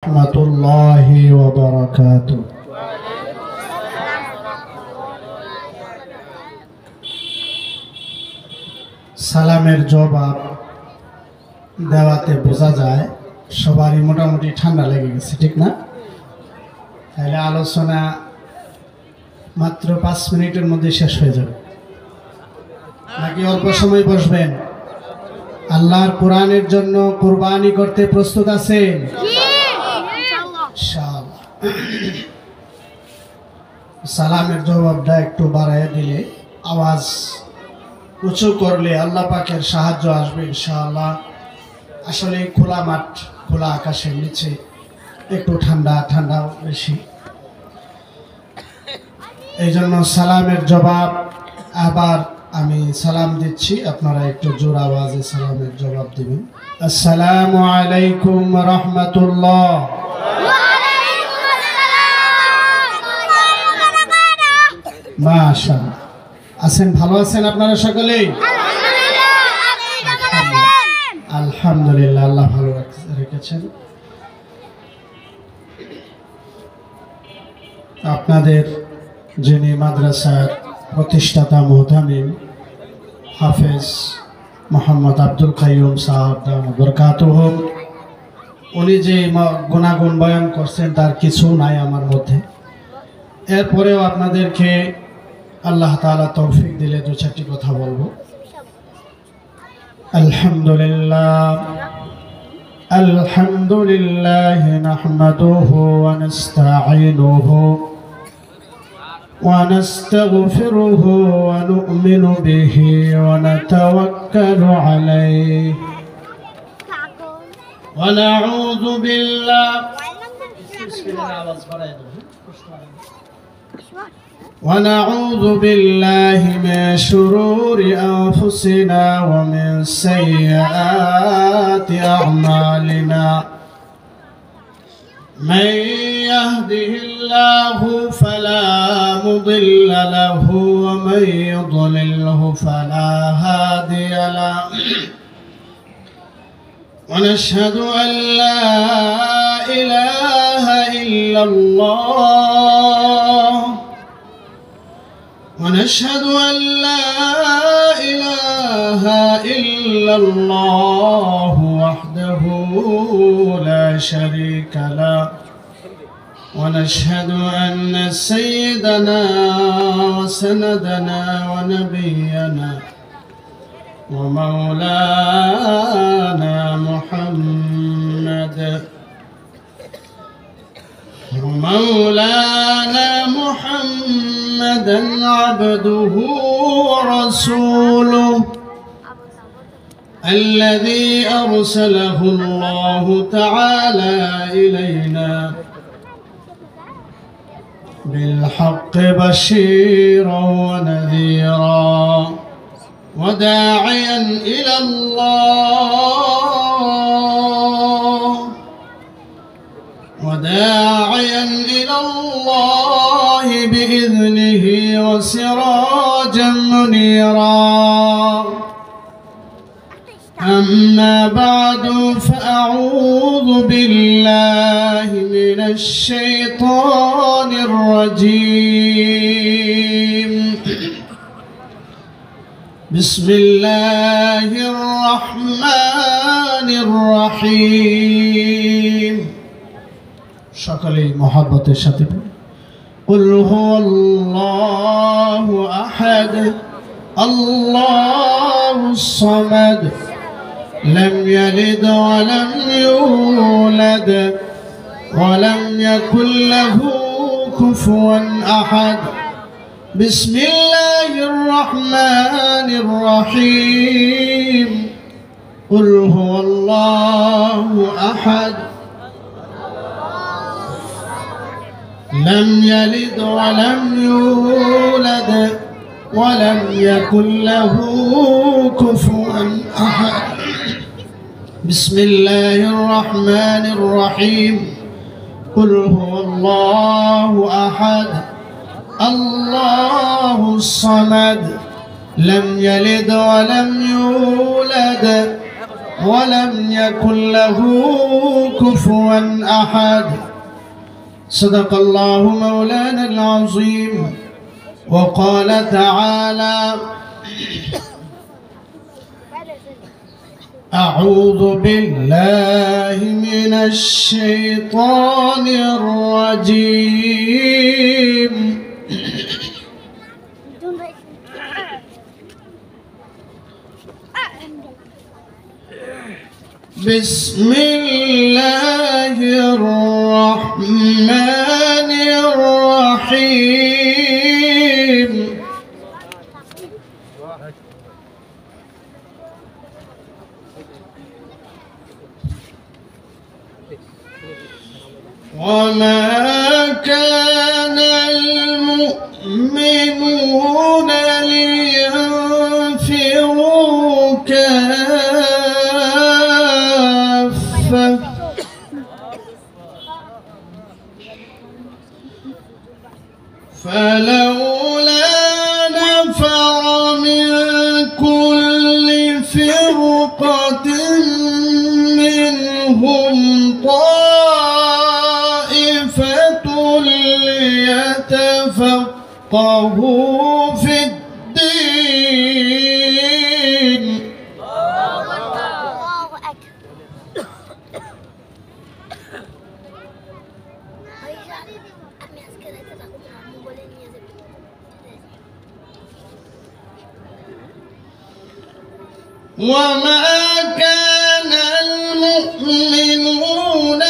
রহমতুল্লাহি ওয়া বারাকাতুহু। সালামের জবাব দেওয়াতে বোঝা যায় সবারই মোটামুটি ঠান্ডা লেগে গেছে, ঠিক না? তাহলে আলোচনা মাত্র 5 মিনিটের মধ্যে শেষ হয়ে যাবে, নাকি অল্প সময় বসবেন? আল্লাহর কোরআনের জন্য কুরবানি করতে প্রস্তুত আছেন? ইনশাআল্লাহ। সালামের জবাবটা একটু বাড়ায় দিলে, আওয়াজ উঁচু করলে আল্লাহ পাকের সাহায্য আসবে ইনশাআল্লাহ। আসলে খোলা মাঠ, খোলা আকাশের নিচে একটু ঠান্ডা ঠান্ডা বেশি, এই জন্য সালামের জবাব। আবার আমি সালাম দিচ্ছি, আপনারা একটু জোর আওয়াজে সালামের জবাব দিবেন। আসসালামু আলাইকুম রাহমাতুল্লাহ। মাশাআল্লাহ। আছেন? ভালো আছেন আপনারা সকলেই? আলহামদুলিল্লাহ, আল্লাহ ভালো রেখেছেন। আপনাদের যিনি মাদ্রাসার প্রতিষ্ঠাতা মুহতামিম হাফেজ মোহাম্মদ আব্দুল কাইয়ুম সাহেব দামাত বরকাতুহু, উনি যে গুণাগুণ বয়ান করছেন তার কিছু নাই আমার মধ্যে। এরপরেও আপনাদেরকে আল্লাহ তাআলা তৌফিক দিলে 2-4টি কথা বলবো। আলহামদুলিল্লাহ, আলহামদুলিল্লাহ নাহমাদুহু ওয়া নাস্তাঈনুহু ওয়া নাস্তাগফিরুহু ওয়া নু'মিনু বিহি ওয়া নাতাওয়াক্কালু আলাইহি ওয়া নাউযু ونعوذ بالله من شرور أنفسنا ومن سيئات أعمالنا، من يهده الله فلا مضل له ومن يضلله فلا هادي له، ونشهد أن لا إله إلا الله، ونشهد أن لا إله إلا الله وحده لا شريك له، ونشهد أن سيدنا وسندنا ونبينا ومولانا محمدا عبده ورسوله الذي أرسله الله تعالى إلينا بالحق بشيرا ونذيرا وداعيا إلى الله بإذنه وسراجا منيرا. أما بعد، فأعوذ بالله من الشيطان الرجيم. بسم الله الرحمن الرحيم. সকলেই মহব্বতের সাথে قل هو الله أحد الله الصمد لم يلد ولم يولد ولم يكن له كفوا أحد. بسم الله الرحمن الرحيم. قل هو الله أحد لم يلد ولم يولد ولم يكن له كفوا أحد. بسم الله الرحمن الرحيم. قل هو الله أحد الله الصمد لم يلد ولم يولد ولم يكن له كفوا أحد. صدق الله مولانا العظيم. وقال تعالى: أعوذ بالله من الشيطان الرجيم. بسم الله الرحمن الرحيم. وما كان المؤمنون لينفروا كافة فلولا نفر من كل فرقة منهم طائفة ليتفقهوا في الدين. وما كان المؤمنون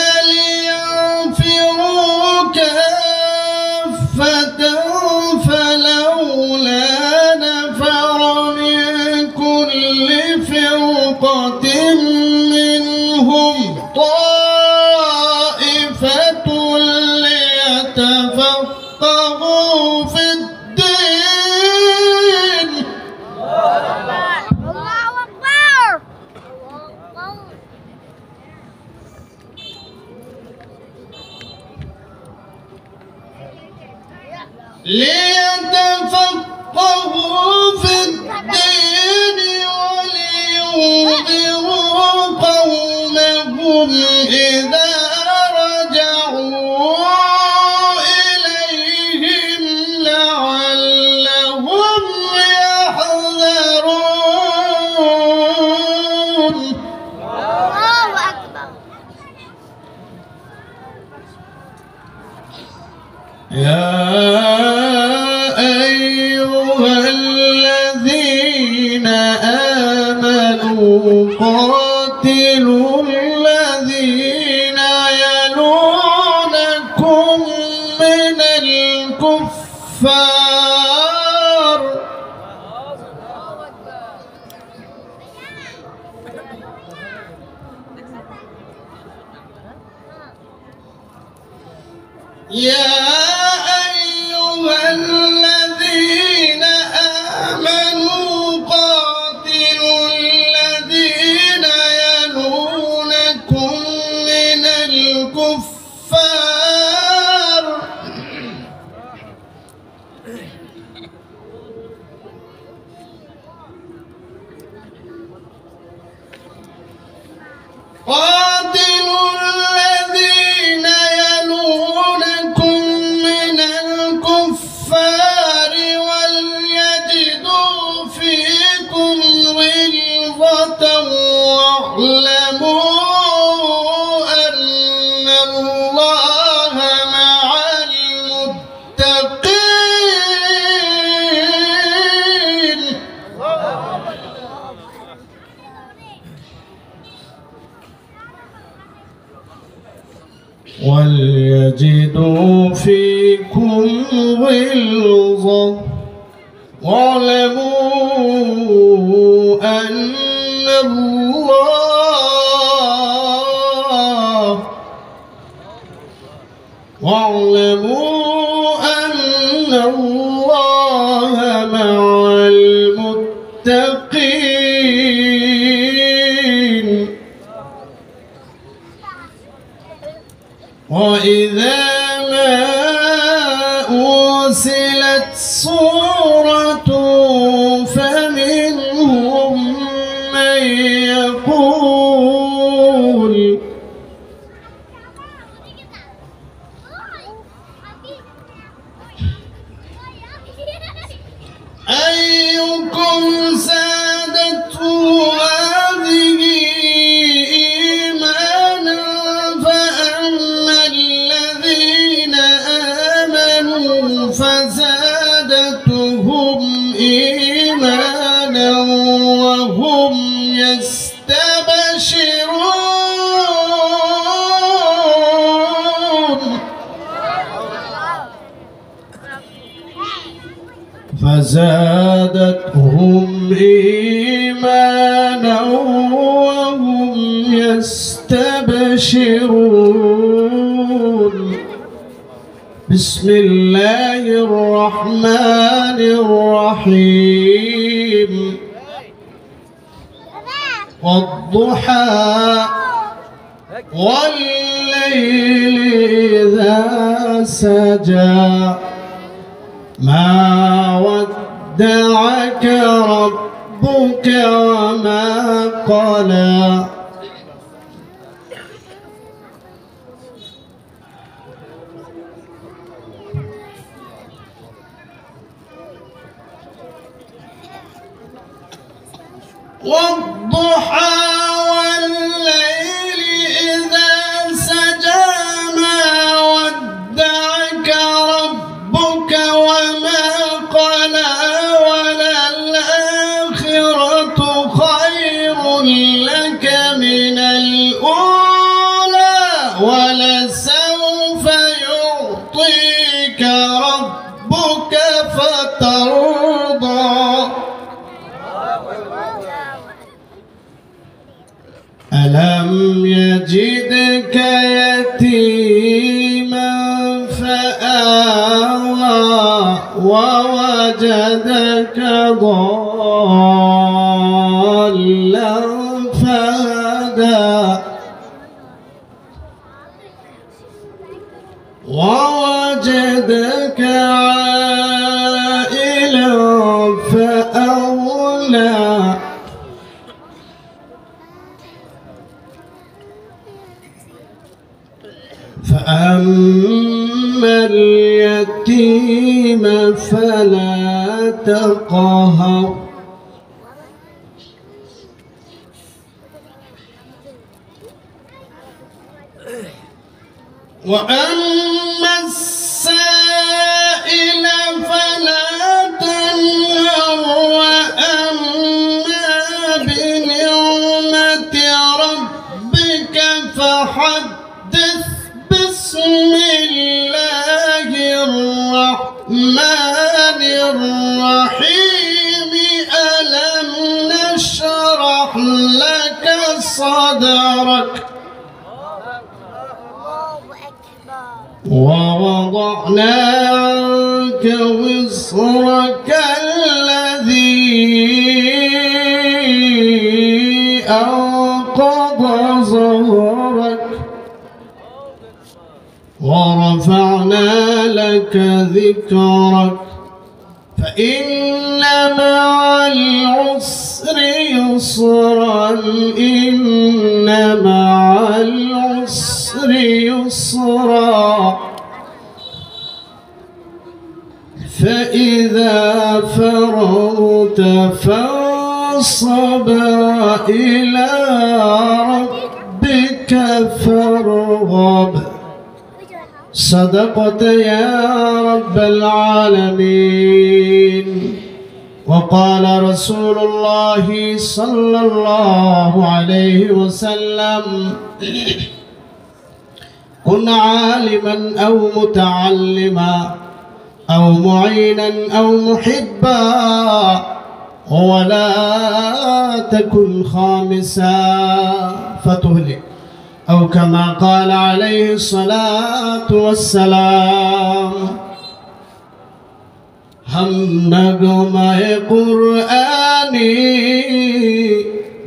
لينفروا كافة فلولا نفر من كل فرقة منهم طائفة ليتفقهوا في الدين. ليتفقهوا في الدين ولينذروا قومهم إذا رجعوا إليهم لعلهم يحذرون. الله أكبر. يا قاتلوا الذين يلونكم من الكفار يا أيها الذين آمنوا قاتلوا الذين يلونكم من الكفار قاتلوا الذين يلونكم من الكفار وليجدوا فيكم غلظة واعلموا أن الله مع المتقين. وليجدوا فيكم غلظة واعلموا أن الله مع المتقين. وإذا ما أرسلت سورة فمنهم من يقول فزادتهم إيمانا وهم يستبشرون بسم الله الرحمن الرحيم والضحى والليل إذا سجى ما ودعك ربك وما قلى والضحى والليل إذا سجى ما ودعك ربك وما قلى وللآخرة خير لك من الأولى ولسوف يعطيك ربك فترضى ألم يجدك يتيما فآوى ووجدك ضالا فهدى ووجدك عائلا فأغنى فأما اليتيم فلا تقهر وأما السائل فلا تنهر وأما بنعمة ربك فحدث بسم الله الرحمن الرحيم ألم نشرح لك صدرك ووضعنا عنك وزرك الذي أنقض ظهرك ورفعنا لك ذكرك فإن مع العسر يسرا إن مع العسر يسرا فإذا فرغت فانصب إلى ربك فارغب صدقت يا رب العالمين. وقال رسول الله صلى الله عليه وسلم كن عالما أو متعلما أو معينا أو محبا ولا تكن خامسا فتهلك أو كما قال عليه الصلاة والسلام. हम नगमाए कुरानी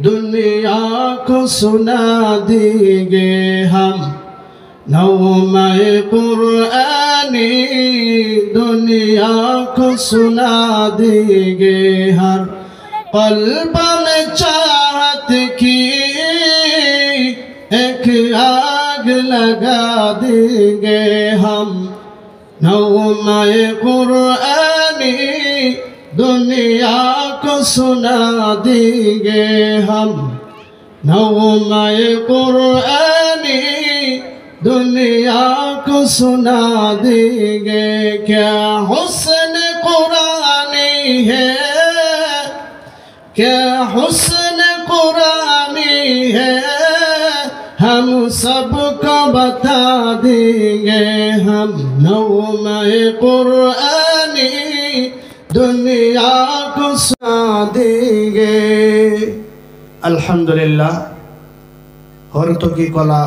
दुनिया को सुना देंगे हम नगमाए कुरानी दुनिया को सुना देंगे हर क़ल्ब में चाहत की एक आग लगा देंगे हम नगमाए कुरानी दुनिया को सुना देंगे हम नगमाए कुरानी दुनिया को सुना देंगे। क्या हुस्न कुरानी है क्या हुस्न कुरानी है हम सबको बता देंगे हम नगमाए कुरानी दुनिया को देंगे। अल्हम्दुलिल्लाह हरतकी कला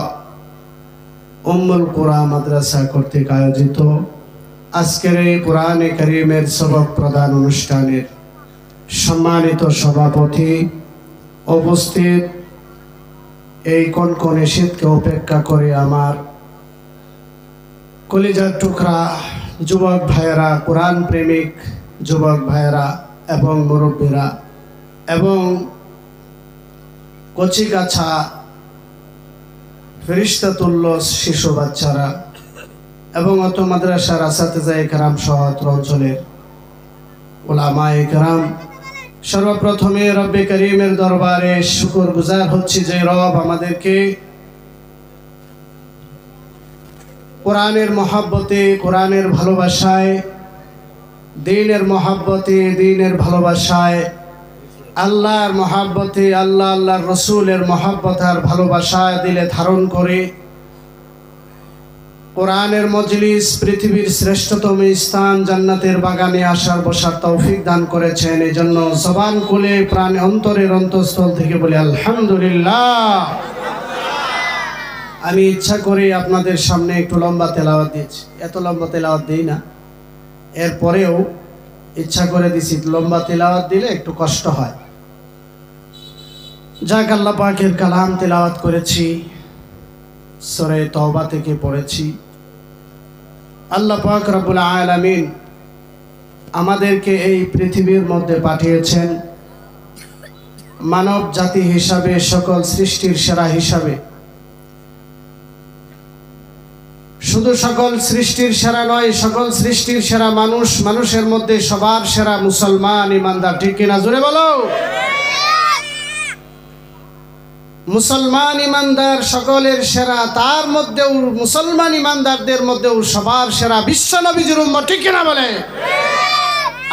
उम्मुल कुरा माद्रासा कर्तृक आयोजित आजकेर এই কোরআনে কারীমের সবক প্রদান অনুষ্ঠানের সম্মানিত সভাপতি উপস্থিত এই কনকনে শীতকে উপেক্ষা করে আমার কলিজার টুকরা যুবক ভাইয়েরা, কোরআন প্রেমিক যুবক ভাইয়েরা এবং মুরব্বীরা এবং কচিকাছা ফেরেশতাতুল্য শিশু বাচ্চারা এবং অত মাদ্রাসার আসাতিজায়ে কেরাম সহ অঞ্চলের উলামায়ে কেরাম, সর্বপ্রথমে রব্বে করিমের দরবারে শুকরগুজার হচ্ছি যে রব আমাদেরকে কোরআনের মহব্বতে, কোরআনের ভালোবাসায়, দ্বীনের মহব্বতে, দ্বীনের ভালোবাসায়, আল্লাহর মহব্বতে, আল্লাহর রসুলের মহব্বত আর ভালোবাসায় দিলে ধারণ করে কোরআনের মজলিস, পৃথিবীর শ্রেষ্ঠতম স্থান জান্নাতের বাগানে আসার বসার তৌফিক দান করেছেন। এই জন্য জবান খুলে প্রাণে অন্তরের অন্তঃস্থল থেকে বলি আলহামদুলিল্লাহ। আমি ইচ্ছা করে আপনাদের সামনে একটু লম্বা তেলাওয়াত দিয়েছি, এত লম্বা তেলাওয়াত দিই না, এরপরেও ইচ্ছা করে দিছি, লম্বা তেলাওয়াত দিলে একটু কষ্ট হয়। যাক, আল্লাহ পাকের কালাম তেলাওয়াত করেছি, সূরা তওবা থেকে পড়েছি। আল্লাহ পাক রব্বুল আলামিন আমাদেরকে এই পৃথিবীর মধ্যে পাঠিয়েছেন মানব জাতি হিসাবে, সকল সৃষ্টির সেরা হিসাবে। শুধু সকল সৃষ্টির সেরা নয়, সকল সৃষ্টির সেরা মানুষ, মানুষের মধ্যে সবার সেরা মুসলমান ইমানদার। ঠিক কিনা জোরে বলো? মুসলমান ইমানদার সকলের সেরা, তার মধ্যেও মুসলমান ইমানদারদের মধ্যেও সবার সেরা বিশ্ব নবীর উম্মত। ঠিক কিনা বলে?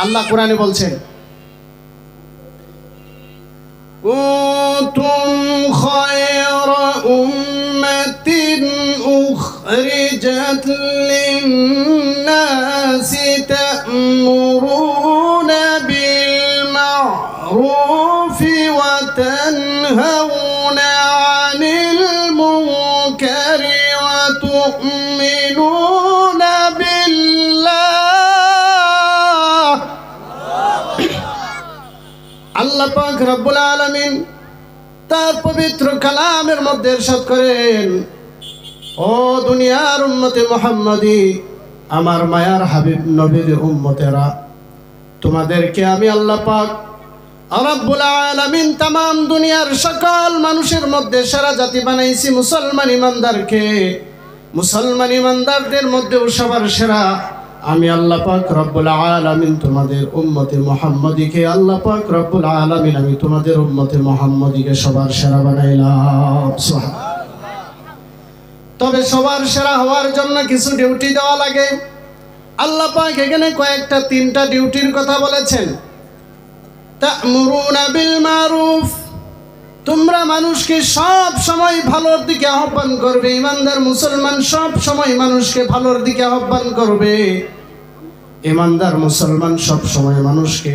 আল্লাহ কোরআনে বলছেন, কুনতুম খায়রা উম্মাতিন উখরিজাত লিন-নাসি তা'মুরুনা বিল মা'রুফি ওয়া তানহাউনা আনিল মুনকারি ওয়া তু'মিনুনা বিল্লাহ। আল্লাহ পাক রব্বুল আলামিন তার পবিত্র কালামের মধ্যে ইরশাদ করেন, ও দুনিয়ার উম্মতে মুহাম্মাদি, আমার মায়ার হাবিব নবীর উম্মতেরা, তোমাদেরকে আমি আল্লাহ পাক রব্বুল আলামিন তামাম দুনিয়ার সকল মানুষের মধ্যে সেরা জাতি বানাইছি মুসলমান ইমানদারকে। মুসলমান ইমানদারদের মধ্যেও সবার সেরা আমি আল্লাহ পাক রব্বুল আলামিন তোমাদের উম্মতে মুহাম্মাদিকে, আল্লাহ পাক রব্বুল আলামিন আমি তোমাদের উম্মতে মুহাম্মাদিকে সবার সেরা বানাইলাম। সুবহানাল্লাহ। তবে সবার সেরা হওয়ার জন্য কিছু ডিউটি দেওয়া লাগে। আল্লাহ পাক এখানে কয়েকটা, তিনটা ডিউটির কথা বলেছেন। তা'মুরুনা বিল মারুফ, তোমরা মানুষকে সব সময় ভালোর দিকে আহ্বান করবে। ইমানদার মুসলমান সব সময় মানুষকে ভালোর দিকে আহ্বান করবে। ইমানদার মুসলমান সব সময় মানুষকে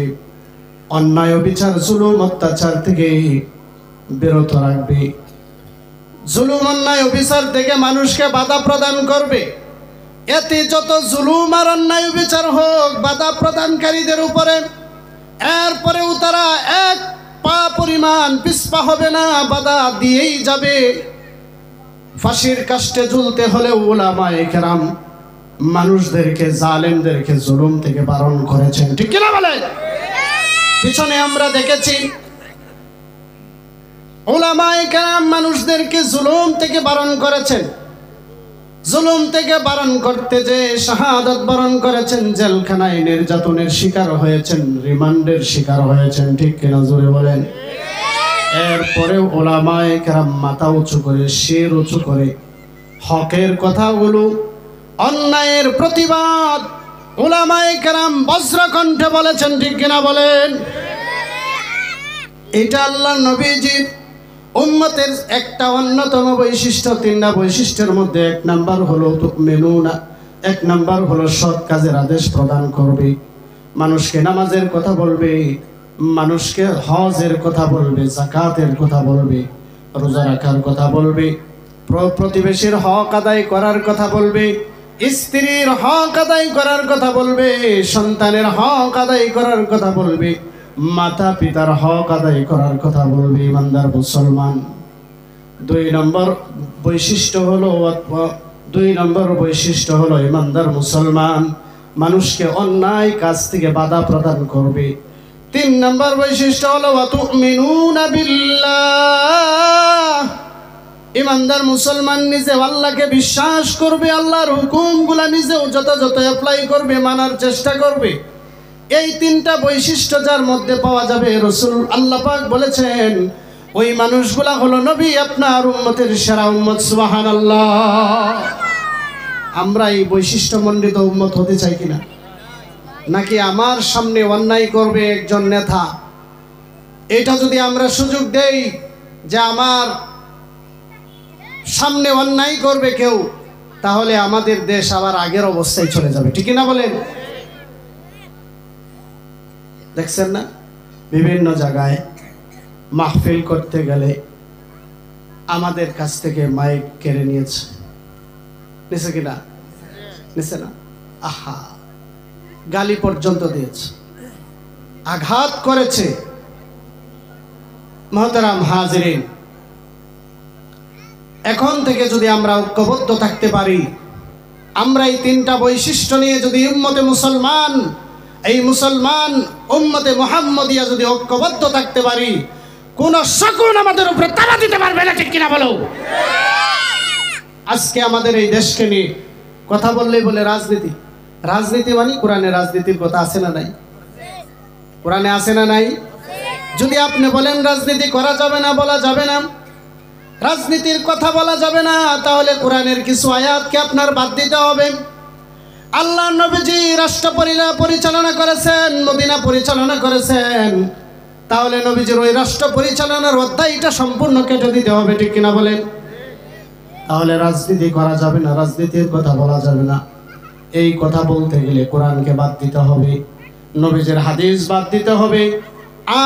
অন্যায়, বিচার, জুলুম, অত্যাচার থেকে বিরত রাখবে। জুলুম, অন্যায়, বিচার থেকে মানুষকে বাধা প্রদান করবে। এতে যত জুলুম আর অন্যায় বিচার হোক বাধা প্রদানকারীদের উপরে, এরপরেও তারা এক পা পরিমাণ পিছপা হবে না, বাধা দিয়েই যাবে। ফাঁসির কাষ্টে ঝুলতে হলে উলামায়ে কেরাম মানুষদেরকে, জালেমদেরকে জুলুম থেকে বারণ করেছেন। ঠিক কিনা বলে? পিছনে আমরা দেখেছি উলামায়ে কেরাম মানুষদেরকে জুলুম থেকে বারণ করেছেন। জুলুম থেকে বারণ করতে যে শাহাদাত বরণ করেছেন, জেলখানায় নির্যাতনের শিকার হয়েছেন, রিমান্ডের শিকার হয়েছেন। ঠিক কিনা জোরে বলেন? এরপরে উলামায়ে কেরাম মাথা উঁচু করে, শির উঁচু করে হকের কথাগুলো, অন্যায়ের প্রতিবাদ উলামায়ে কেরাম বজ্রকণ্ঠে বলেছেন। ঠিক কিনা বলেন? এটা আল্লাহর নবীজির উম্মতের একটা অন্যতম বৈশিষ্ট্য। তিনটা বৈশিষ্ট্যের মধ্যে এক নাম্বার হলো তুমিনুনা, এক নাম্বার হলো সৎ কাজের আদেশ প্রদান করবে। মানুষকে নামাজের কথা বলবে, মানুষকে হজের কথা বলবে, যাকাতের কথা বলবে, রোজা রাখার কথা বলবে, প্রতিবেশীর হক আদায় করার কথা বলবে, স্ত্রীর হক আদায় করার কথা বলবে, সন্তানের হক আদায় করার কথা বলবে, মাতা পিতার হক আদায় করার কথা বলবে। ইমানদার মুসলমান 2 নম্বর বৈশিষ্ট্য হলো ইমানদার মুসলমান মানুষকে অন্যায় কাজ থেকে বাধা প্রদান করবে। 3 নম্বর বৈশিষ্ট্য হলো ওয়াতুমিনুনা বিল্লাহ, ইমানদার মুসলমান নিজে আল্লাহকে বিশ্বাস করবে, আল্লাহর হুকুমগুলা নিজেও যথাযথ অ্যাপ্লাই করবে, মানার চেষ্টা করবে। এই 3টা বৈশিষ্ট্য যার মধ্যে পাওয়া যাবে, রাসূল আল্লাহ পাক বলেছেন ওই মানুষগুলা হলো নবী আপনার উম্মতের সেরা উম্মত। সুবহানাল্লাহ। আমরা এই বৈশিষ্ট্যমণ্ডিত উম্মত হতে চাই কিনা? নাকি আমার সামনে অন্যায় করবে একজন নেতা, এটা যদি আমরা সুযোগ দেই যে আমার সামনে অন্যায় করবে কেউ, তাহলে আমাদের দেশ আবার আগের অবস্থায় চলে যাবে, ঠিক না বলেন? দেখছেন না বিভিন্ন জায়গায় মাহফিল করতে গেলে আমাদের কাছ থেকে মাইক কেড়ে নিয়েছে, নিছে কিনা? নিছে না? আহা, গালি পর্যন্ত দিয়েছে, আঘাত করেছে। মুহতারাম হাজিরিন, এখন থেকে যদি আমরা ঐক্যবদ্ধ থাকতে পারি, আমরা এই 3টা বৈশিষ্ট্য নিয়ে যদি উম্মতে মুসলমান, এই মুসলমান উম্মতে মুহাম্মদিয়া যদি ঐক্যবদ্ধ থাকতে পারি, কোন শকুন আমাদের উপরে তাড়া দিতে পারবে না, ঠিক কিনা বলো? আজকে আমাদের এই দেশকে নিয়ে কথা বললেই বলে রাজনীতি, রাজনীতি মানে কোরআনে রাজনীতির কথা আছে না নাই? কোরআনে আছে না নাই? যদি আপনি বলেন রাজনীতি করা যাবে না, বলা যাবে না, রাজনীতির কথা বলা যাবে না, তাহলে কোরআনের কিছু আয়াতকে আপনার বাদ দিতে হবে। আল্লাহ নবীজি রাষ্ট্র পরিচালনা করেছেন, মদিনা পরিচালনা করেছেন, তাহলে নবীজির ওই রাষ্ট্র পরিচালনার অধ্যায়টা সম্পূর্ণ কেটে দিতে হবে, ঠিক কিনা বলেন? তাহলে রাজনীতি করা যাবে না, রাজনীতির কথা বলা যাবে না। এই কথা বলতে গেলে কোরআনকে বাদ দিতে হবে, নবীজির হাদিস বাদ দিতে হবে।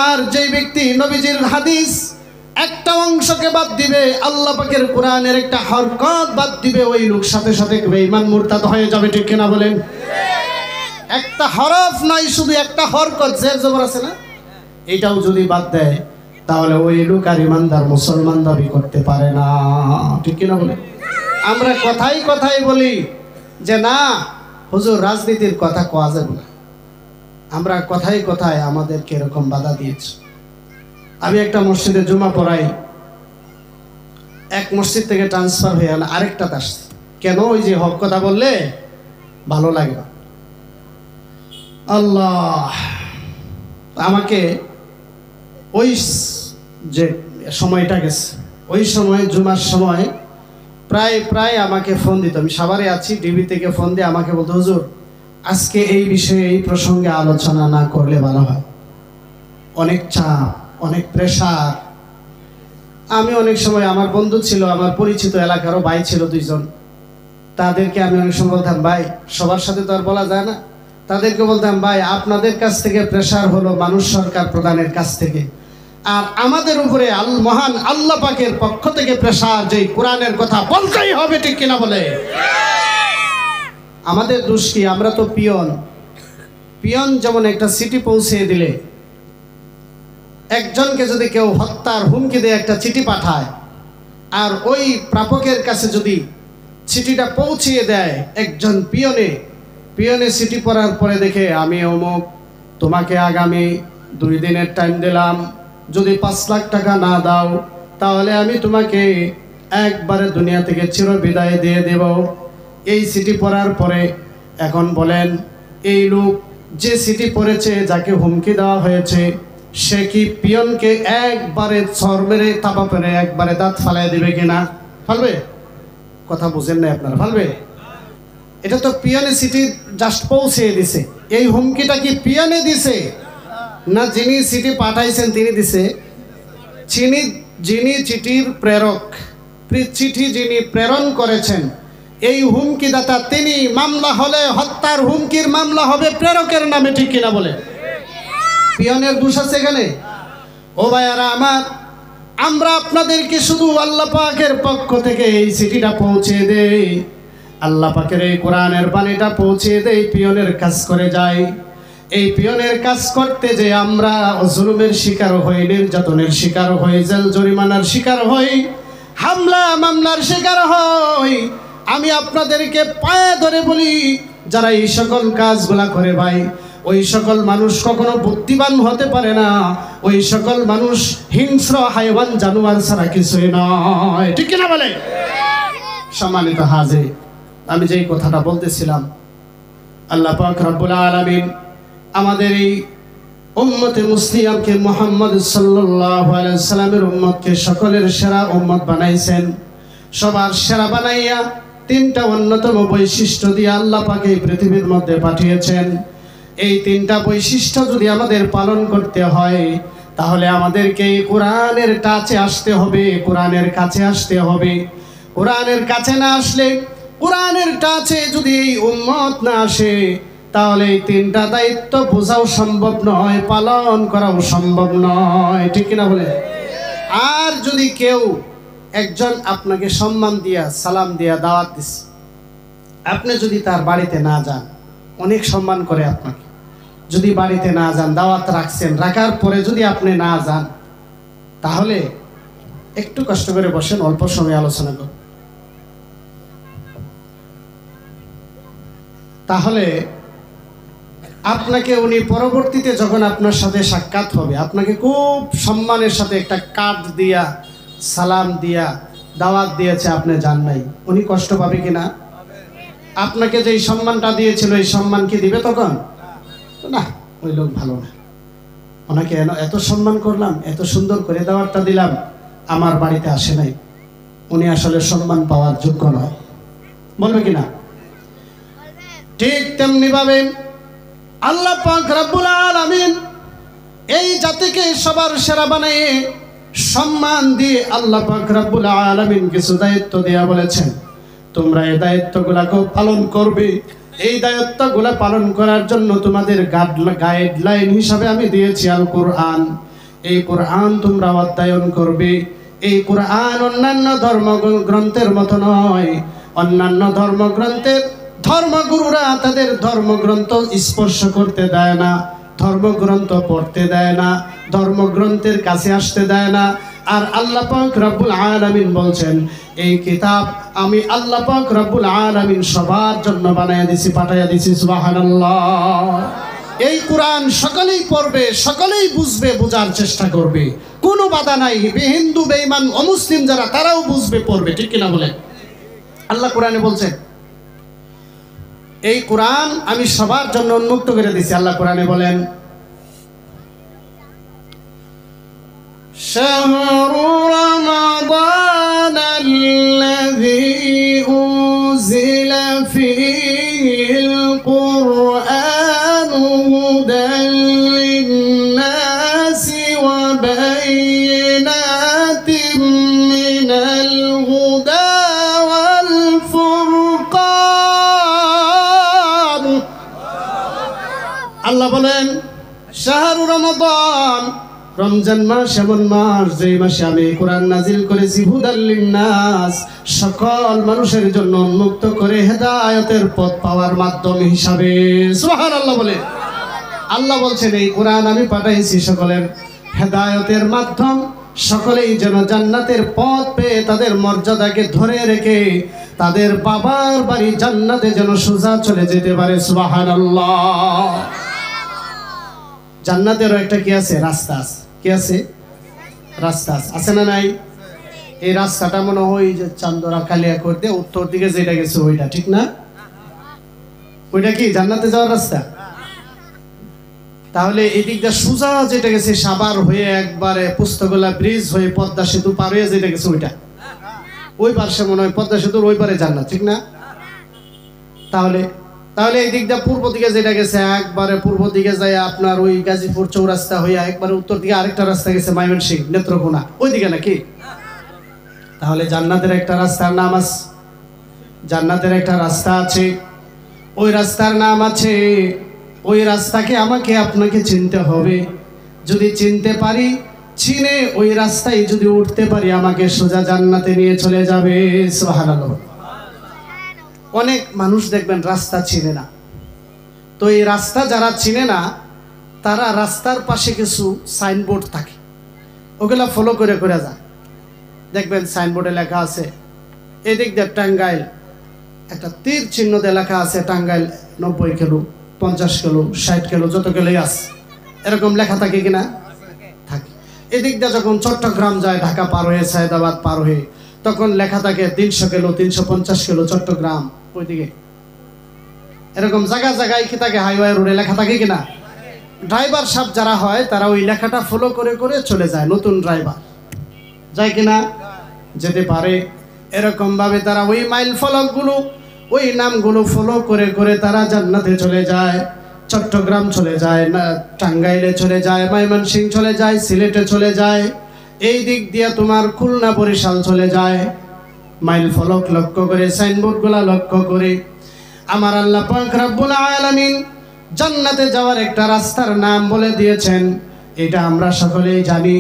আর যেই ব্যক্তি নবীজির হাদিস একটা অংশকে বাদ দিবে, আল্লাহ পাকের কোরআনের একটা হরকত বাদ দিবে, ওই লোক সাথে সাথে বেঈমান মুরতাদ হয়ে যাবে, ঠিক কিনা বলেন? একটা হরফ নয়, শুধু একটা হরকত, জের জবর আছে না, এটাও যদি বাদ দেয়, তাহলে ওই লোক আর ইমানদার মুসলমান দাবি করতে পারে না, ঠিক কিনা বলেন? আমরা কথাই কথাই বলি যে না হুজুর রাজনীতির কথা কোয়া যাবে না, আমরা কথাই কথায় আমাদেরকে এরকম বাধা দিয়েছে। আমি একটা মসজিদে জুমা পড়াই, এক মসজিদ থেকে ট্রান্সফার হয়ে গেল আরেকটাতে আসছে। কেন? ওই যে হক কথা বললে ভালো লাগে না। আল্লাহ, আমাকে ওই যে সময়টা গেছে, ওই সময় জুমার সময় প্রায় আমাকে ফোন দিত, আমি সাভারে আছি, টিভি থেকে ফোন দিয়ে আমাকে বলতো হুজুর আজকে এই বিষয়ে এই প্রসঙ্গে আলোচনা না করলে ভালো হয়, অনেক চাপ, অনেক প্রেশার। আমি অনেক সময়, আমার বন্ধু ছিল, আমার পরিচিত এলাকারও ভাই ছিল 2 জন, তাদেরকে আমি অনেক সময় বলতাম ভাই, সবার সাথে তো আর বলা যায় না, তাদেরকে বলতাম ভাই আপনাদের কাছ থেকে প্রেশার হলো মানুষ সরকার প্রধানের কাছ থেকে, আর আমাদের উপরে মহান আল্লাহ পাকের পক্ষ থেকে প্রেশার, যে কোরআনের কথা বলতেই হবে, ঠিক কিনা বলে? আমাদের দোষ কি? আমরা তো পিয়ন যেমন একটা চিঠি পৌঁছে দিলে, একজনকে যদি কেউ হত্যার হুমকি দিয়ে একটা চিঠি পাঠায়, আর ওই প্রাপকের কাছে যদি চিঠিটা পৌঁছিয়ে দেয় একজন পিয়নে চিঠি পড়ার পরে দেখে আমি অমুক, তোমাকে আগামী 2 দিনের টাইম দিলাম, যদি 5 লাখ টাকা না দাও তাহলে আমি তোমাকে একবারে দুনিয়া থেকে চিরবিদায় দিয়ে দেব। এই চিঠি পড়ার পরে এখন বলেন এই লোক যে চিঠি পড়েছে, যাকে হুমকি দেওয়া হয়েছে, সে কি পিয়নকে একবারে ছর মেরে থাপা পেরে একবারে দাঁত ফালাই দেবে কিনা? ফালবে? কথা বুঝেন না আপনারা? ফালবে? এটা তো পিয়নে চিঠি জাস্ট পৌঁছে দিছে। এই হুমকিটা কি পিয়নে দিছে না যিনি চিঠি পাঠাইছেন তিনি দিছে? যিনি চিঠির প্রেরক, চিঠি যিনি প্রেরণ করেছেন, এই হুমকিদাতা তিনি, মামলা হলে হত্যার হুমকির মামলা হবে প্রেরকের নামে, ঠিক কিনা বলে? পিয়নের ঘুষ আছে এখানে? ও ভাইয়ারা আমার, আমরা আপনাদেরকে শুধু আল্লাহ পাকের পক্ষ থেকে এই চিঠিটা পৌঁছে দেই, আল্লাহ পাকের এই কোরআনের বাণীটা পৌঁছে দেই, পিয়নের কাজ করে যাই। এই পিয়নের কাজ করতে যে আমরা জুলুমের শিকার হই, নির্যাতনের শিকার হই, জেল জরিমানার শিকার হই, হামলা মামলার শিকার হই। আমি আপনাদেরকে পায়ে ধরে বলি, যারা এই সকল কাজগুলা করে ভাই, ওই সকল মানুষ কখনো বুদ্ধিমান হতে পারে না। ওই সকল মানুষ হিংস্র হাইওয়ান জানোয়ার ছাড়া কিছুই নয়, ঠিক কিনা বলে? সম্মানিত হাজির, আমি যেই কথাটা বলতেছিলাম, আল্লাহ পাক রব্বুল আলামিন আমাদের এই উম্মতে মুসলিমকে, মুহাম্মদ সাল্লাল্লাহু আলাইহি ওয়াসাল্লামের উম্মতকে সকলের সেরা উম্মত বানাইছেন। সবার সেরা বানাইয়া তিনটা অন্যতম বৈশিষ্ট্য দিয়ে আল্লাহ পাক এই পৃথিবীর মধ্যে পাঠিয়েছেন। এই তিনটা বৈশিষ্ট্য যদি আমাদের পালন করতে হয়, তাহলে আমাদেরকে কোরআনের কাছে আসতে হবে, কোরআনের কাছে আসতে হবে। কোরআনের কাছে না আসলে, কোরআনের কাছে যদি এই উম্মত না আসে, তাহলে এই তিনটা দায়িত্ব বোঝাও সম্ভব নয়, পালন করাও সম্ভব নয়, ঠিক কিনা বলে? আর যদি কেউ একজন আপনাকে সম্মান দিয়া, সালাম দিয়া দাওয়াত দিচ্ছে, আপনি যদি তার বাড়িতে না যান, অনেক সম্মান করে আপনাকে, যদি বাড়িতে না যান, দাওয়াত রাখছেন, রাখার পরে যদি আপনি না যান, তাহলে একটু কষ্ট করে বসেন, অল্প সময় আলোচনা করুন। তাহলে আপনাকে উনি পরবর্তীতে যখন আপনার সাথে সাক্ষাৎ হবে, আপনাকে খুব সম্মানের সাথে একটা কার্ড দিয়া, সালাম দিয়া দাওয়াত দিয়েছে, আপনি যান নাই, উনি কষ্ট পাবে কিনা? আপনাকে যে সম্মানটা দিয়েছিল, এই সম্মান কি দিবে তখন? না, ওই লোক ভালো না, ওনাকে এত সম্মান করলাম, এত সুন্দর করে দাওয়াতটা দিলাম, আমার বাড়িতে আসে নাই, উনি আসলে সম্মান পাওয়ার যোগ্য নয়, বলবে কিনা? ঠিক তেমনি ভাবে আল্লাহ পাক রব্বুল আলামিন এই জাতিকে সবার সেরা বানিয়ে সম্মান দিয়ে আল্লাহ পাক রব্বুল আলামিন কিছু দায়িত্ব দেয়া বলেছেন, তোমরা এই দায়িত্বগুলোকে পালন করবে। এই দায়িত্বগুলো পালন করার জন্য তোমাদের গাইডলাইন হিসাবে আমি দিয়েছি আল কোরআন। এই কোরআন তোমরা অধ্যয়ন করবে। এই কোরআন অন্যান্য ধর্মগ্রন্থের মতো নয়। অন্যান্য ধর্মগ্রন্থের ধর্মগুরুরা তাদের ধর্মগ্রন্থ স্পর্শ করতে দেয় না, ধর্মগ্রন্থ পড়তে দেয় না, ধর্মগ্রন্থের কাছে আসতে দেয় না। আর আল্লাহ পাক রব্বুল আলামিন বলছেন, এই কিতাব আমি আল্লাহ পাক রব্বুল আলামিন সবার জন্য বানায়া দিছি, পাঠাইয়া দিছি। সুবহানাল্লাহ। এই কোরআন সকলেই পড়বে, সকলেই বুঝবে, বোঝার চেষ্টা করবে, কোনো বাধা নাই। হিন্দু, বেঈমান, অমুসলিম যারা, তারাও বুঝবে, পড়বে, ঠিক কিনা বলে? আল্লাহ কোরআনে বলছেন, এই কোরআন আমি সবার জন্য উন্মুক্ত করে দিছি। আল্লাহ কোরআনে বলেন, শাহরু রমাদান আল্লাযী উযিলা ফীহিল কুরআনু হুদাল লিন-নাসি ওয়া বায়িনাতিন মিনাল হুদা ওয়াল ফুরকান। আল্লাহ বলেন, শাহরু রমাদান, রমজান মাস এমন মাস যে মাসে আমি কোরআন নাজিল করেছি, হুদাল লিন-নাস, সকল মানুষের জন্য উন্মুক্ত করে হেদায়েতের পথ পাওয়ার মাধ্যম হিসাবে। সুবহানাল্লাহ বলে। আল্লাহ বলছেন, এই কোরআন আমি পাঠাইছি সকলের হেদায়েতের মাধ্যম, সকলেই যেন জান্নাতের পথ পেয়ে তাদের মর্যাদাকে ধরে রেখে তাদের বাবার বাড়ি জান্নাতে যেন সোজা চলে যেতে পারে। সুবহানাল্লাহ। জান্নাতেরও একটা কি আছে? রাস্তা আছে। কি আছে? রাস্তা আছে না নাই? এই রাস্তাটা মনে হয় যে চান্দরা কালিয়া করতে উত্তর দিকে যেটা গেছে ওইটা, ঠিক না? ওইটা কি জান্নাতে যাওয়ার রাস্তা? তাহলে এই দিকটা সোজা যেটা গেছে সাভার হয়ে একবারে পুস্তকলা ব্রিজ হয়ে পদ্মা সেতু পার হয়ে যেটা গেছে ওইটা, ওই পাশে মনে হয় পদ্মা সেতুর ওই পারে জান্নাত, ঠিক না? তাহলে তাহলে এই দিকটা পূর্ব দিকে যেটা গেছে, একবারে পূর্ব দিকে যায় আপনার ওই গাজীপুর চৌরাস্তা হইয়া একবারে উত্তর দিকে আরেকটা রাস্তা গেছে ময়মনসিংহ নেত্রকোনা, ওই দিকে নাকি? তাহলে জান্নাতের একটা রাস্তার নাম আছে, জান্নাতের একটা রাস্তা আছে, ওই রাস্তার নাম আছে। ওই রাস্তাকে আমাকে আপনাকে চিনতে হবে। যদি চিনতে পারি, চিনে ওই রাস্তায় যদি উঠতে পারি, আমাকে সোজা জান্নাতে নিয়ে চলে যাবে। সুবহানাল্লাহ। অনেক মানুষ দেখবেন রাস্তা চিনে না। তো এই রাস্তা যারা চিনে না, তারা রাস্তার পাশে কিছু সাইনবোর্ড থাকে, ওগুলা ফলো করে করে যায়। দেখবেন সাইনবোর্ডে লেখা আছে এদিক দিয়ে টাঙ্গাইল, একটা তীর চিহ্ন দিয়ে লেখা আছে টাঙ্গাইল 90 কিলো, 50 কিলো, 60 কিলো, যত কিলোই আছে, এরকম লেখা থাকে কিনা? থাকে। এদিক দিয়ে যখন চট্টগ্রাম যায়, ঢাকা পার হয়ে সায়দাবাদ পার হয়ে, তখন লেখা থাকে 300 কিলো, 350 কিলো চট্টগ্রাম ওইদিকে। এরকম জায়গা জায়গায় কি থাকে, হাইওয়ে রোডে লেখা থাকে কিনা? ড্রাইভার সাহেব যারা হয় তারা ওই লেখাটা ফলো করে করে চলে যায়। নতুন ড্রাইভার যায় কিনা? যেতে পারে। এরকম ভাবে তারা ওই মাইল ফলকগুলো, ওই নামগুলো ফলো করে করে তারা জান্নাতে চলে যায়। চট্টগ্রাম চলে যায়, না টাঙ্গাইলে চলে যায়, ময়মনসিংহ চলে যায়, সিলেটে চলে যায়, এই দিক দিয়ে তোমার খুলনা বরিশাল চলে যায়। মাইল ফলক লক্ষ্য করে, সাইনবোর্ডগুলা লক্ষ্য করে আমার আল্লাহ পাক রব্বুল আলামিন জান্নাতে যাওয়ার একটা রাস্তার নাম বলে দিয়েছেন। এটা আমরা সকলেই জানি।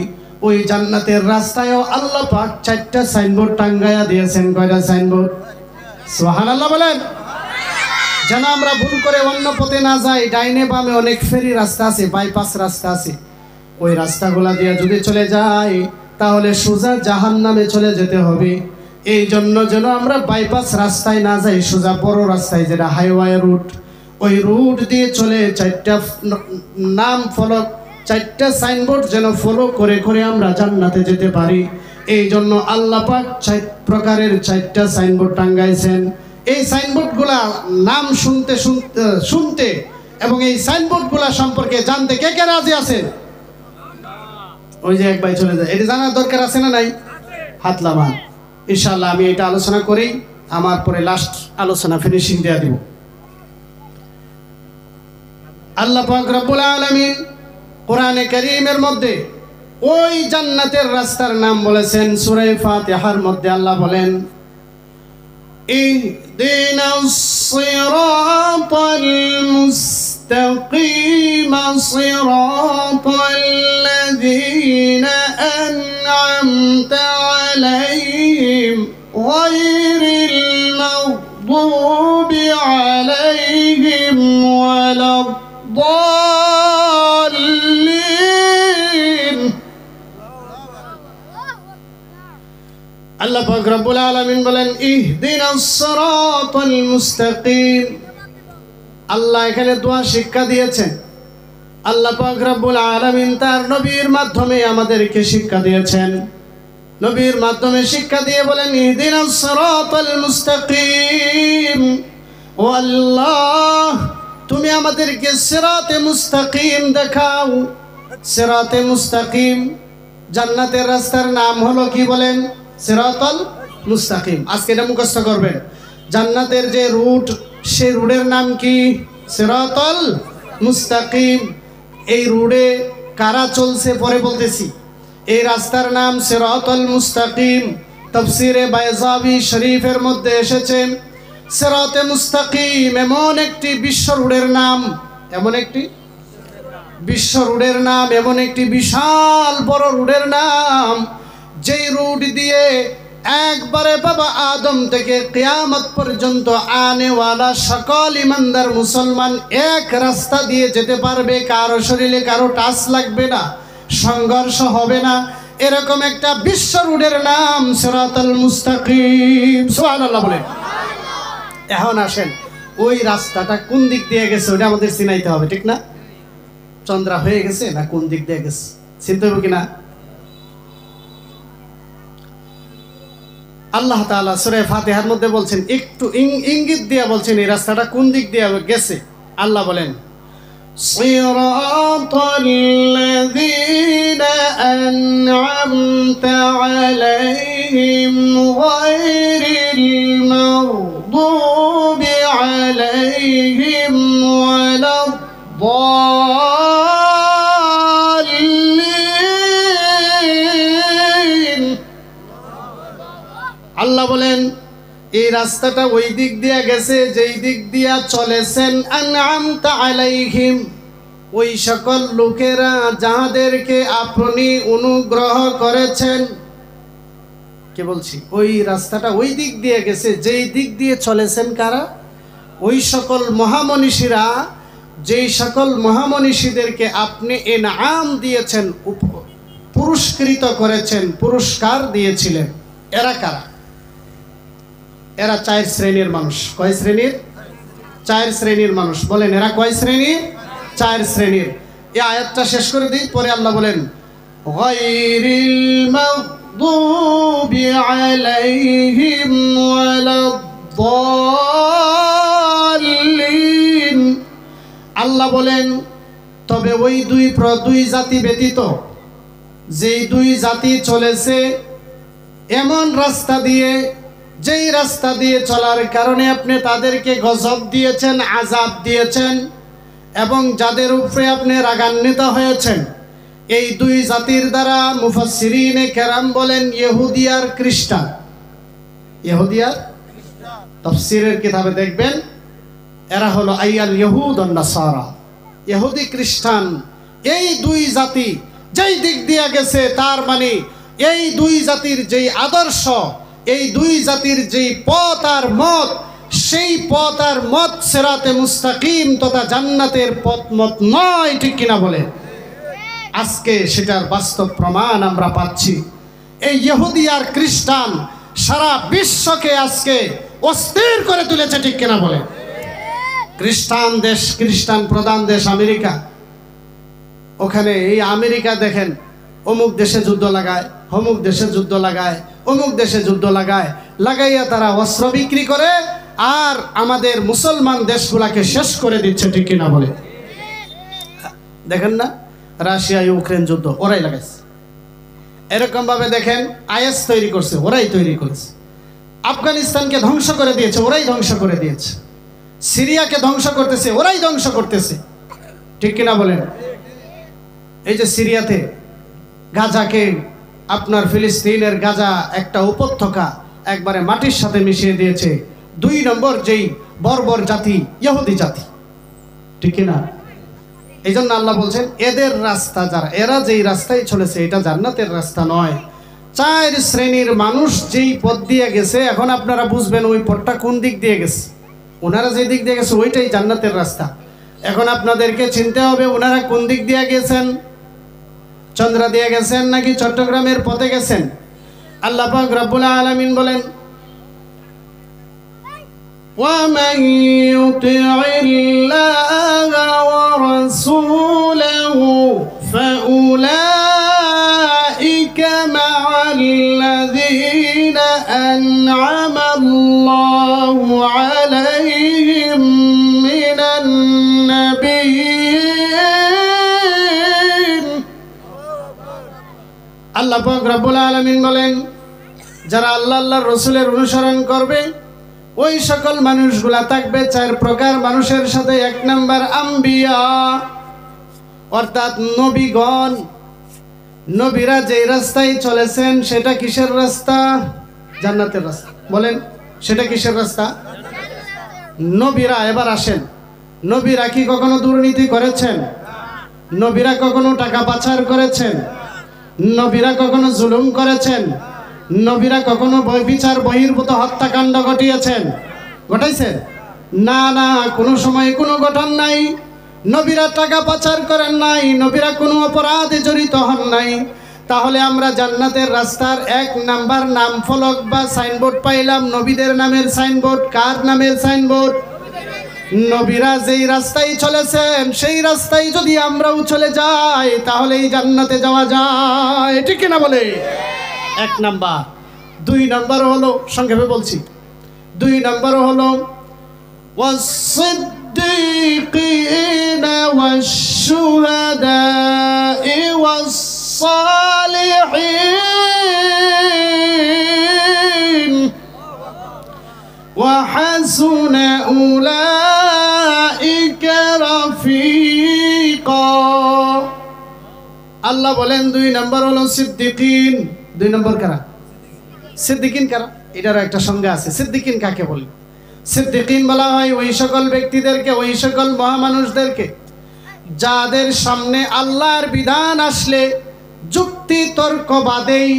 ওই জান্নাতের রাস্তায়ও আল্লাহ পাক 4টা সাইনবোর্ড টাঙ্গায়া দিয়েছেন। কয়টা সাইনবোর্ড? সুবহানাল্লাহ বলেন। যেন আমরা ভুল করে অন্য পথে না যাই। ডাইনে বামে অনেক ফেরি রাস্তা আছে, বাইপাস রাস্তা আছে, ওই রাস্তাগুলা দিয়ে যদি চলে যাই তাহলে সোজা জাহান্নামে চলে যেতে হবে। এই জন্য যেন আমরা বাইপাস রাস্তায় না যাই, সোজা বড় রাস্তায়, যেটা হাইওয়ে রুট, ওই রুট দিয়ে চলে 4টা নাম ফলক, 4টা সাইনবোর্ড যেন ফলো করে করে আমরা জান্নাতে যেতে পারি। এই জন্য আল্লাহ পাক 4 প্রকারের 4টা সাইনবোর্ড টাঙ্গাইছেন। এই সাইনবোর্ডগুলা নাম শুনতে শুনতে শুনতে এবং এই সাইনবোর্ডগুলা সম্পর্কে জানতে কে কে রাজি আছেন? ওই যে এক ভাই চলে যায়, এটা জানার দরকার আছে না নাই? হাত লাগান। ইনশাআল্লাহ আমি এটা আলোচনা করি, আমার পরে লাস্ট আলোচনা ফিনিশিং দেয়া দিব। আল্লাহ পাক রব্বুল আলামিন কোরআনে কারীমের মধ্যে ওই জান্নাতের রাস্তার নাম বলেছেন। সূরা ফাতিহার মধ্যে আল্লাহ বলেন, ইহদিনাস সিরাতাল মুস্তাকিম সিরাতাল্লাযীনা আন'আমতা আলাইহিম গায়রিল মাগদুবি আলাইহিম ওয়ালাদ-দাল্লিন। আল্লাহ পাক রব্বুল আলামিন বলেন, ইহদিনাস সিরাতাল মুস্তাকিম। আল্লাহ এখানে দোয়া শিক্ষা দিয়েছেন। আল্লাহ পাক রব্বুল আলামিন তার নবীর মাধ্যমে আমাদেরকে শিক্ষা দিয়েছেন। নবীর মাধ্যমে শিক্ষা দিয়ে বলেন, ইহদিনাস সিরাতাল মুস্তাকিম। ও আল্লাহ, তুমি আমাদেরকে সিরাতে মুস্তাকিম দেখাও। সিরাতে মুস্তাকিম, জান্নাতের রাস্তার নাম হলো কি বলেন? সিরাতাল মুস্তাকিম। আজকে এটা মুখস্থ করবেন। জান্নাতের যে রুট, সেই রুটের নাম কি? সিরাতাল মুস্তাকিম। এই রুটে কারা চলছে পরে বলতেছি। এই রাস্তার নাম সিরাতাল মুস্তাকিম। তাফসীরে বাইজাবি শরীফের মধ্যে এসেছে, সিরাতে মুস্তাকিম এমন একটি বিশ্ব রুটের নাম, এমন একটি বিশ্ব রুটের নাম, এমন একটি বিশাল বড় রুটের নাম, যেই রুট দিয়ে একবারে বাবা আদম থেকে কিয়ামত পর্যন্ত আনেওয়ালা সকল ইমানদার মুসলমান এক রাস্তা দিয়ে যেতে পারবে। কারো শরীরে কারো টাচ লাগবে না, সংঘর্ষ হবে না। এরকম একটা বিশ্ব রুটের নাম সিরাতাল মুস্তাকিম। সুবহানাল্লাহ বলেন। এখন আসেন, ওই রাস্তাটা কোন দিক দিয়ে গেছে ওটা আমাদের চিনাইতে হবে, ঠিক না? চন্দ্রা হয়ে গেছে না কোন দিক দিয়ে গেছে চিনতে হবে কিনা? আল্লাহ তাআলা সূরা ফাতিহার মধ্যে বলছেন, একটু ইঙ্গিত দিয়ে বলছেন এই রাস্তাটা কোন দিক দিয়ে গেছে। আল্লাহ বলেন, সিরাতাল্লাযীনা আন'আমতা আলাইহিম গায়রিল মাগদুবি আলাইহিম ওয়ালাদ-দাল্লিন। আল্লাহ বলেন, এই রাস্তাটা ওই দিক দিয়ে গেছে যেই দিক দিয়া চলেছেন আনআমতা আলাইহিম, ওই সকল লোকেরা যাহাদেরকে আপনি অনুগ্রহ করেছেন। কে বলছি? ওই রাস্তাটা ওই দিক দিয়ে গেছে যেই দিক দিয়ে চলেছেন কারা? ওই সকল মহামনীষীরা, যেই সকল মহামনীষীদেরকে আপনি ইনাম দিয়েছেন, পুরস্কৃত করেছেন, পুরস্কার দিয়েছিলেন। এরা কারা? এরা 4 শ্রেণীর মানুষ। কয় শ্রেণীর? 4 শ্রেণীর মানুষ। বলেন এরা কয় শ্রেণীর? 4 শ্রেণীর। এই আয়াতটা শেষ করে দিই, পরে আল্লাহ বলেন গায়রিল মাগদুবি আলাইহিম ওয়ালাদ-দাল্লিন। আল্লাহ বলেন তবে ওই দুই জাতি ব্যতীত, যেই 2 জাতি চলেছে এমন রাস্তা দিয়ে, যেই রাস্তা দিয়ে চলার কারণে আপনি তাদেরকে গজব দিয়েছেন, আযাব দিয়েছেন, এবং যাদের উপরে আপনি রাগান্বিত হয়েছেন, এই 2 জাতির দ্বারা মুফাসসিরিনে কেরাম বলেন ইহুদি আর খ্রিস্টান। ইহুদি আর তাফসীরের কিতাবে দেখবেন এরা হলো আইয়াল ইহুদ ওয়ান নাসারা, ইহুদি খ্রিস্টান। এই 2 জাতি যেই দিক দিয়ে গেছে, তার মানে এই 2 জাতির যেই আদর্শ, এই 2 জাতির যেই পথ আর মত, সেই পথ আর মত সিরাতে মুস্তাকিম তথা জান্নাতের পথ মত নয়। ঠিক কিনা বলে? আজকে সেটার বাস্তব প্রমাণ আমরা পাচ্ছি। এই ইহুদি আর খ্রিস্টান সারা বিশ্বকে আজকে অস্থির করে তুলেছে। ঠিক কিনা বলে? খ্রিস্টান দেশ, খ্রিস্টান প্রধান দেশ আমেরিকা, ওখানে এই আমেরিকা দেখেন অমুক দেশে যুদ্ধ লাগায়, অমুক দেশে যুদ্ধ লাগায়, অমুক দেশে যুদ্ধ লাগায়, লাগাইয়া তারা অস্ত্র বিক্রি করে আর আমাদের মুসলমান দেশগুলাকে শেষ করে দিচ্ছে। ঠিক কিনা বলে? দেখেন না, রাশিয়া ইউক্রেন যুদ্ধ ওরাই লাগাইছে। এরকম ভাবে দেখেন আইএস তৈরি করছে, ওরাই তৈরি করেছে। আফগানিস্তানকে ধ্বংস করে দিয়েছে, ওরাই ধ্বংস করে দিয়েছে। সিরিয়াকে ধ্বংস করতেছে, ওরাই ধ্বংস করতেছে। ঠিক কিনা বলেন? এই যে সিরিয়াতে গাজাকে, আপনার ফিলিস্তিনের গাজা একটা উপত্যকা একবারে মাটির সাথে মিশিয়ে দিয়েছে 2 নম্বর যেই বর্বর জাতি, ইহুদি জাতি। ঠিক কিনা? এই জন্য আল্লাহ বলছেন এদের রাস্তা, যারা এরা যেই রাস্তায় চলেছে এটা জান্নাতের রাস্তা নয়। 4 শ্রেণীর মানুষ যেই পথ দিয়ে গেছে, এখন আপনারা বুঝবেন ওই পথটা কোন দিক দিয়ে গেছে। ওনারা যে দিক দিয়ে গেছে ওইটাই জান্নাতের রাস্তা। এখন আপনাদেরকে চিনতে হবে ওনারা কোন দিক দিয়ে গেছেন। চন্দ্রা দিয়ে গেছেন নাকি চট্টগ্রামের পথে গেছেন? আল্লাহ পাক রব্বুল আলামিন বলেন وَمَن يُطِعِ اللَّهَ وَرَسُولَهُ فَأُولَئِكَ مَعَ الَّذِينَ أَنْعَمَ اللَّهُ عَلَيْهِمْ مِنَ النَّبِيِّينَ। আল্লাহ পাক রব্বুল আলামিন বলেন যারা আল্লাহর রাসূলের অনুসরণ করবে ওই সকল মানুষগুলা থাকবে 4 প্রকার মানুষের সাথে। 1 নাম্বার আম্বিয়া, অর্থাৎ নবীগণ। নবীরা যেই রাস্তায় চলেছেন সেটা কিসের রাস্তা? জান্নাতের রাস্তা। বলেন সেটা কিসের রাস্তা? নবীরা। এবার আসেন, নবীরা কি কখনো দুর্নীতি করেছেন? নবীরা কখনো টাকা পাচার করেছেন? নবীরা কখনো জুলুম করেছেন? নবীরা কখনো বিচার বহির্ভূত হত্যাকাণ্ড ঘটাইছেন? না না, কোনো সময় কোনো ঘটন নাই। নবীরা টাকা পাচার করেন নাই, নবীরা কোনো অপরাধে জড়িত হন নাই। তাহলে আমরা জান্নাতের রাস্তার 1 নাম্বার নাম ফলক বা সাইনবোর্ড পাইলাম। নবীদের নামের সাইনবোর্ড। কার নামের সাইনবোর্ড? নবীরা যেই রাস্তায় চলেছেন সেই রাস্তায় যদি আমরাও চলে যাই তাহলেই জান্নাতে যাওয়া যায়। ঠিক কিনা বলে? 1 নাম্বার। 2 নাম্বার হলো, সংক্ষেপে বলছি, 2 নাম্বার হলো ওয়াস-সিদ্দীকিনা ওয়াশ-শুহাদা'i ওয়াস-সালিহিন ওয়া হাসুনা উলাইকা রাফিকা। আল্লাহ বলেন 2 নাম্বার হলো সিদ্দিকিন। 2 নম্বর কারা? সিদ্দিকিন কারা? এটারও একটা সংজ্ঞা আছে। সিদ্দিকিন কাকে বলে? সিদ্দিকিন বলা হয় ওই সকল ব্যক্তিদেরকে, ওই সকল মহামানুষদেরকে যাদের সামনে আল্লাহর বিধান আসলে যুক্তি তর্ক বাদেই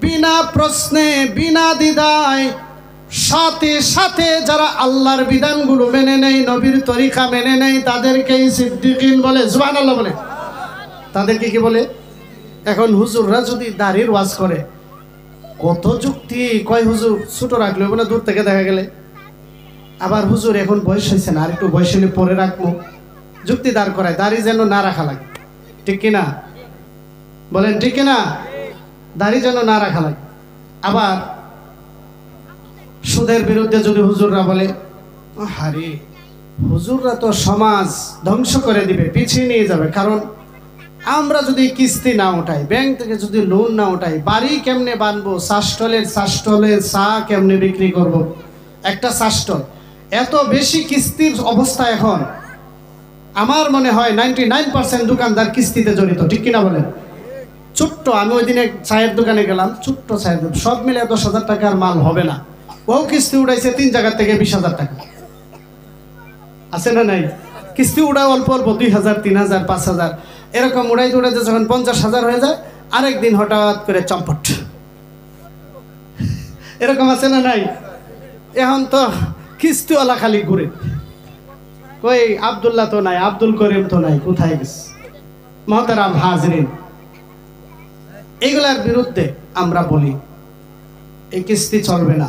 বিনা প্রশ্নে বিনা দ্বিধায় সাথে সাথে যারা আল্লাহর বিধানগুলো মেনে নেয়, নবীর তরিকা মেনে নেয়, তাদেরকেই সিদ্দিকিন বলে। সুবহানাল্লাহ বলে। তাদেরকে কি বলে? এখন হুজুররা যদি দাড়ির ওয়াজ করে, কত যুক্তি কয় হুজুর ছোট রাখলে হবে না দূর থেকে দেখা গেলে, আবার হুজুর এখন বয়স হয়েছে না, আর একটু বয়স হলে পরে রাখবো, যুক্তি দাঁড় করায় দাড়ি যেন না রাখা লাগে। ঠিক কিনা বলেন? ঠিক কিনা? দাড়ি যেন না রাখা লাগে। আবার সুদের বিরুদ্ধে যদি হুজুররা বলে, আরে হুজুররা তো সমাজ ধ্বংস করে দিবে, পিছিয়ে নিয়ে যাবে, কারণ আমরা যদি কিস্তি না উঠাই, ব্যাংক থেকে যদি লোন না উঠাই, বাড়ি কেমনে বানবো, চাষটলের চা কেমনে বিক্রি করব। একটা চাষটল এত বেশি কিস্তির অবস্থা এখন, আমার মনে হয় 99% দোকানদার কিস্তিতে জড়িত। ঠিক কিনা বলেন? ছোট্ট, আমি ওই দিনে চায়ের দোকানে গেলাম, ছোট্ট চায়ের দোকান, সব মিলে 10,000 টাকার মাল হবে না, ও কিস্তি উঠাইছে 3 জায়গা থেকে 20,000 টাকা। আছে না নাই? কিস্তি উড়ায় অল্প অল্প 2,000, 3,000, 5,000 এরকম উড়াইতে উড়াইতে যখন 50,000 হয়ে যায়, আরেকদিন হঠাৎ করে চম্পট। এরকম আছে না নাই? এখন তো কিস্তিওয়ালা খালি ঘুরে, কই আব্দুল্লাহ তো নাই, আব্দুল করিম তো নাই, কোথায় গেছে? মহতারাম হাজরিন, এগুলার বিরুদ্ধে আমরা বলি এই কিস্তি চলবে না।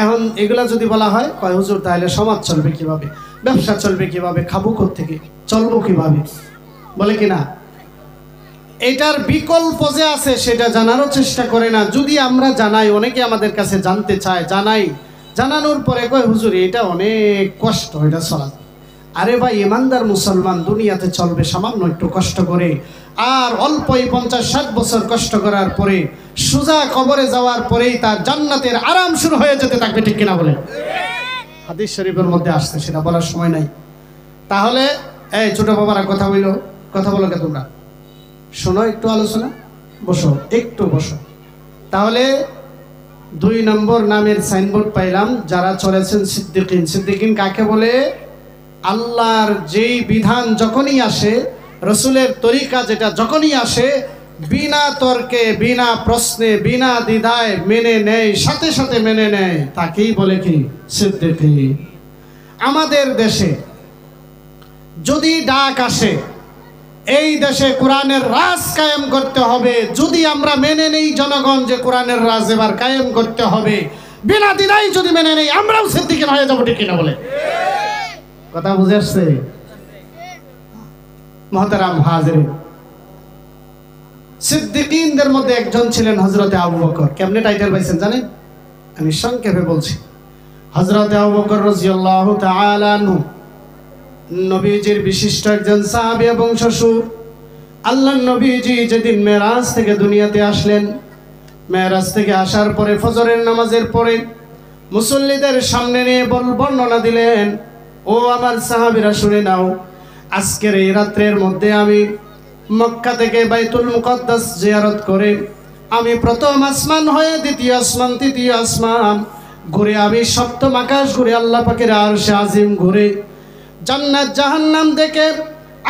এখন এগুলা যদি বলা হয়, কয় হুজুর তাহলে সমাজ চলবে কিভাবে, ব্যবসা চলবে কিভাবে, খাবো কোত্থেকে, চলবো কিভাবে, বলে কিনা? এটার বিকল্প যে আছে সেটা জানারও চেষ্টা করে না। যদি আমরা জানাই, অনেকে আমাদের কাছে জানতে চায়, জানাই, জানানোর পরে কয় হুজুর এটা অনেক কষ্ট, এটা চলা। আরে ভাই, ইমানদার মুসলমান দুনিয়াতে চলবে সামান্য একটু কষ্ট করে, আর অল্পই 50-60 বছর কষ্ট করার পরে সোজা কবরে যাওয়ার পরেই তার জান্নাতের আরাম শুরু হয়ে যেতে থাকবে। ঠিক কিনা বলে? হাদিস শরীফের মধ্যে আসছে, সেটা বলার সময় নাই। তাহলে এই ছোট বাবারা কথা বলো কে তোমরা? শোনো, একটু আলোচনা, বসো, একটু বসো। তাহলে 2 নম্বর নামের সাইনবোর্ড পাইলাম, যারা চলেছেন সিদ্দিকিন। সিদ্দিকিন কাকে বলে? আল্লাহর যেই বিধান যখনই আসে, রসুলের তরিকা যেটা যখনই আসে, বিনা তর্কে বিনা প্রশ্নে বিনা দ্বিধায় মেনে নেয়, সাথে সাথে মেনে নেয়, তাকেই বলে কি? সিদ্দিকিন। আমাদের দেশে যদি ডাক আসে, এই দেশে কোরআনের রাজ কায়েম করতে হবে, যদি আমরা মেনে নেই জনগণ যে কোরআনের রাজ এবার কায়েম করতে হবে, বিনা দ্বিধায় যদি মেনে নেই, আমরাও সিদ্দিকিন হয়ে যাবো। ঠিক কিনা বলে? কথা বুঝে আসছে? মহতারাম হাজিরিন, সিদ্দিকিনদের মধ্যে একজন ছিলেন হযরতে আবু বকর। কেমনে টাইটেল পাইছেন জানেন? আমি সংক্ষেপে বলছি। হযরতে আবু বকর রাদিয়াল্লাহু তাআলা আনহু নবীজির বিশিষ্ট একজন সাহাবী এবং শ্বশুর। আল্লাহর নবীজি যেদিন মেরাজ থেকে দুনিয়াতে আসলেন, মেরাজ থেকে আসার পরে ফজরের নামাজের পরে মুসল্লিদের সামনে নিয়ে বর্ণনা দিলেন, ও আমার সাহাবীরা শুনে নাও, আজকের এই রাত্রের মধ্যে আমি মক্কা থেকে বাইতুল মুকাদ্দাস জিয়ারত করে আমি প্রথম আসমান হয়ে দ্বিতীয় আসমান, তৃতীয় আসমান ঘুরে, আমি সপ্তম আকাশ ঘুরে, আল্লাহ পাকের আরশে আজিম ঘুরে, জান্নাত জাহান্নাম দেখে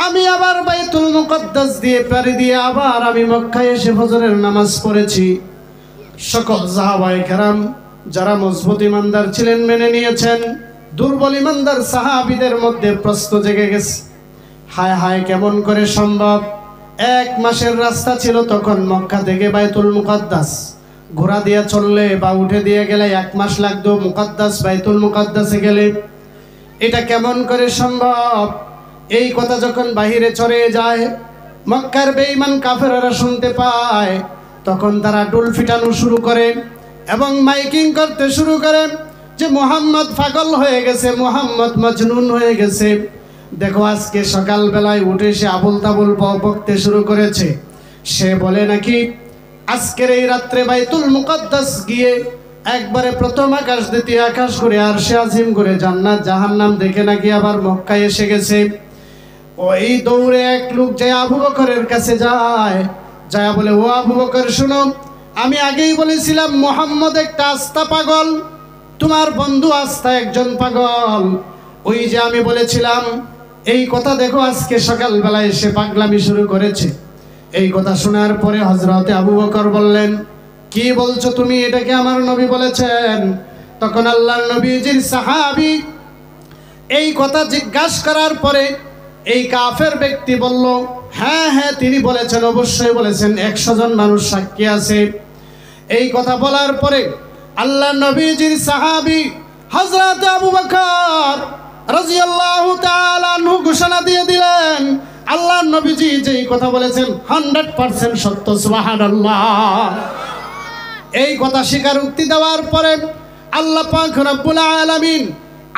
আমি আবার বাইতুল মুকাদ্দাস দিয়ে পাড়ি দিয়ে আবার আমি মক্কায় এসে ফজরের নামাজ পড়েছি। সকল সাহাবায়ে কেরাম যারা মজবুত ইমানদার ছিলেন মেনে নিয়েছেন। দুর্বল ইমানদার সাহাবীদের মধ্যে প্রশ্ন জেগে গেছে, হায় হায়, কেমন করে সম্ভব? 1 মাসের রাস্তা ছিল তখন মক্কা থেকে বাইতুল মুকাদ্দাস, ঘোড়া দিয়ে চললে বা উঠে দিয়ে গেলে 1 মাস লাগতো মুকাদ্দাস বাইতুল মুকাদ্দাসে গেলে, এটা কেমন করে সম্ভব? এই কথা যখন বাহিরে ছড়িয়ে যায়, মক্কার বেঈমান কাফেররা শুনতে পায়, তখন তারা ডুল ফিটানো শুরু করে এবং মাইকিং করতে শুরু করে যে মুহাম্মদ পাগল হয়ে গেছে, মুহাম্মদ মজনুন হয়ে গেছে। দেখো আজকে সকালবেলায় উঠে সে আবুল তাবুল বকতে শুরু করেছে। সে বলে নাকি আজকের এই রাত্রে বাইতুল মুকাদ্দাস গিয়ে একবারে প্রথম আকাশ দ্বিতীয় আকাশ করে আরশে আজিম করে জান্নাত জাহান্নাম দেখে নাকি আবার মক্কায় এসে গেছে। ওই দৌড়ে এক লোক যায় আবু বকরের কাছে যায় বলে, ও আবু বকর শুনো, আমি আগেই বলেছিলাম মুহাম্মদ একটা আস্তা পাগল, তোমার বন্ধু আস্তা একজন পাগল। ওই যে আমি বলেছিলাম এই কথা দেখো আজকে সকালবেলা এসে পাগলামি শুরু করেছে। এই কথা শোনার পরে হযরতে আবু বকর বললেন, কি বলছো তুমি, এটাকে আমার নবী বলেছেন? তখন আল্লাহর নবীজির সাহাবী এই কথা জিজ্ঞাসা করার পরে এই কাফের ব্যক্তি বলল, হ্যাঁ হ্যাঁ তিনি বলেছেন, অবশ্যই বলেছেন, 100 জন মানুষ সাক্ষী আছে। এই কথা বলার পরে আল্লাহর নবীজির সাহাবী হযরত আবু বকর রাদিয়াল্লাহু তাআলা আনহু ঘোষণা দিয়ে দিলেন, আল্লাহর নবীজি যেই কথা বলেছেন 100% সত্য, সুবহানাল্লাহ। এই কথা স্বীকারোক্তি দেওয়ার পরে আল্লাহ পাক রব্বুল আলামিন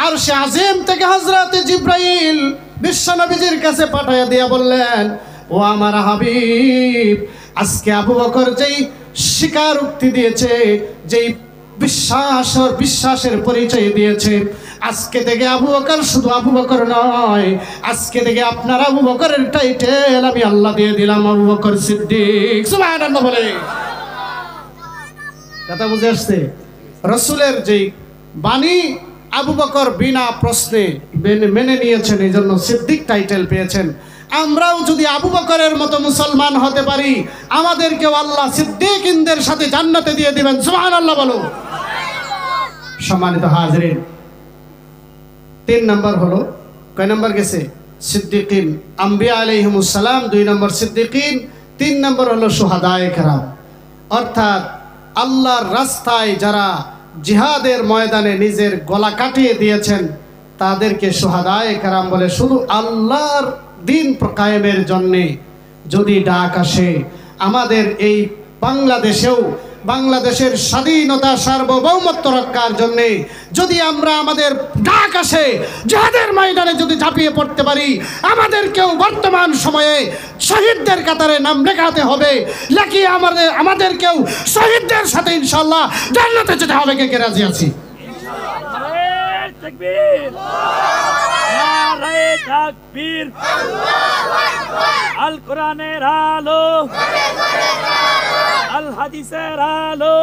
আরশে আজিম থেকে হযরত জিবরাইল বিশ্ব নবীজির কাছে পাঠিয়ে দিয়ে বললেন, ও আমার হাবিব, আজকে আবু বকর যেই স্বীকারোক্তি দিয়েছে, যেই বিশ্বাসের পরিচয় দিয়েছে, আজকে থেকে আবু বকর শুধু আবু বকর নয়, আজকে থেকে আপনার আবু বকরের টাইটেল আমি আল্লাহ দিয়ে দিলাম, আবু বকর সিদ্দিক। সুবহানাল্লাহ বলে। কথা বুঝে আসছে? রাসূলের যেই বাণী আবু বকর বিনা প্রশ্নে মেনে নিয়েছেন, এই জন্য সিদ্দিক টাইটেল পেয়েছেন। আমরাও যদি আবু বকরের মতো মুসলমান হতে পারি, আমাদেরকেও আল্লাহ সিদ্দিকিনদের সাথে জান্নাতে দিয়ে দিবেন। সুবহানাল্লাহ বলো। সম্মানিত হাজিরিন, 3 নম্বর হলো, কয় নম্বর গেছে? সিদ্দিকিন, আম্বিয়া আলাইহিমুস সালাম 2 নম্বর সিদ্দিকিন, 3 নম্বর হলো শুহাদায়ে কেরাম, অর্থাৎ আল্লাহর রাস্তায় যারা জিহাদের ময়দানে নিজের গলা কাটিয়ে দিয়েছেন তাদেরকে শুহাদায়ে কেরাম বলে। শুধু আল্লাহর দিন কায়েমের জন্যে যদি ডাক আসে, আমাদের এই বাংলাদেশেও বাংলাদেশের স্বাধীনতা সার্বভৌমত্ব রক্ষার জন্যে যদি আমরা আমাদের ডাক আসে জিহাদের ময়দানে যদি ঝাঁপিয়ে পড়তে পারি, আমাদেরকেও বর্তমান সময়ে শহীদদের কাতারে নাম লেখাতে হবে, লেখিয়ে আমাদেরকেও শহীদদের সাথে ইনশাআল্লাহ জান্নাতে যেতে হবে। কে কে রাজি আছি? তাকবীর, আল কোরআনের আলো, আল হাদিসের আলো,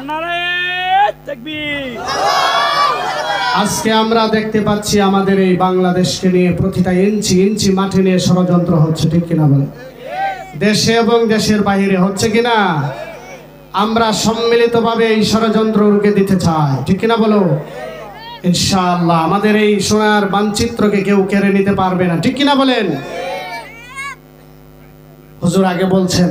নারে তাকবীর। আজকে আমরা দেখতে পাচ্ছি আমাদের এই বাংলাদেশকে নিয়ে প্রতিটা ইঞ্চি ইঞ্চি মাটি নিয়ে ষড়যন্ত্র হচ্ছে, ঠিক কিনা বলে? দেশে এবং দেশের বাইরে হচ্ছে কিনা? আমরা সম্মিলিতভাবে এই ষড়যন্ত্র রুখে দিতে চাই, ঠিক কিনা বলো? ইনশাআল্লাহ আমাদের এই সোনার মানচিত্রকে কেউ কেড়ে নিতে পারবে না, ঠিক কিনা বলেন? হুজুর আগে বলছেন,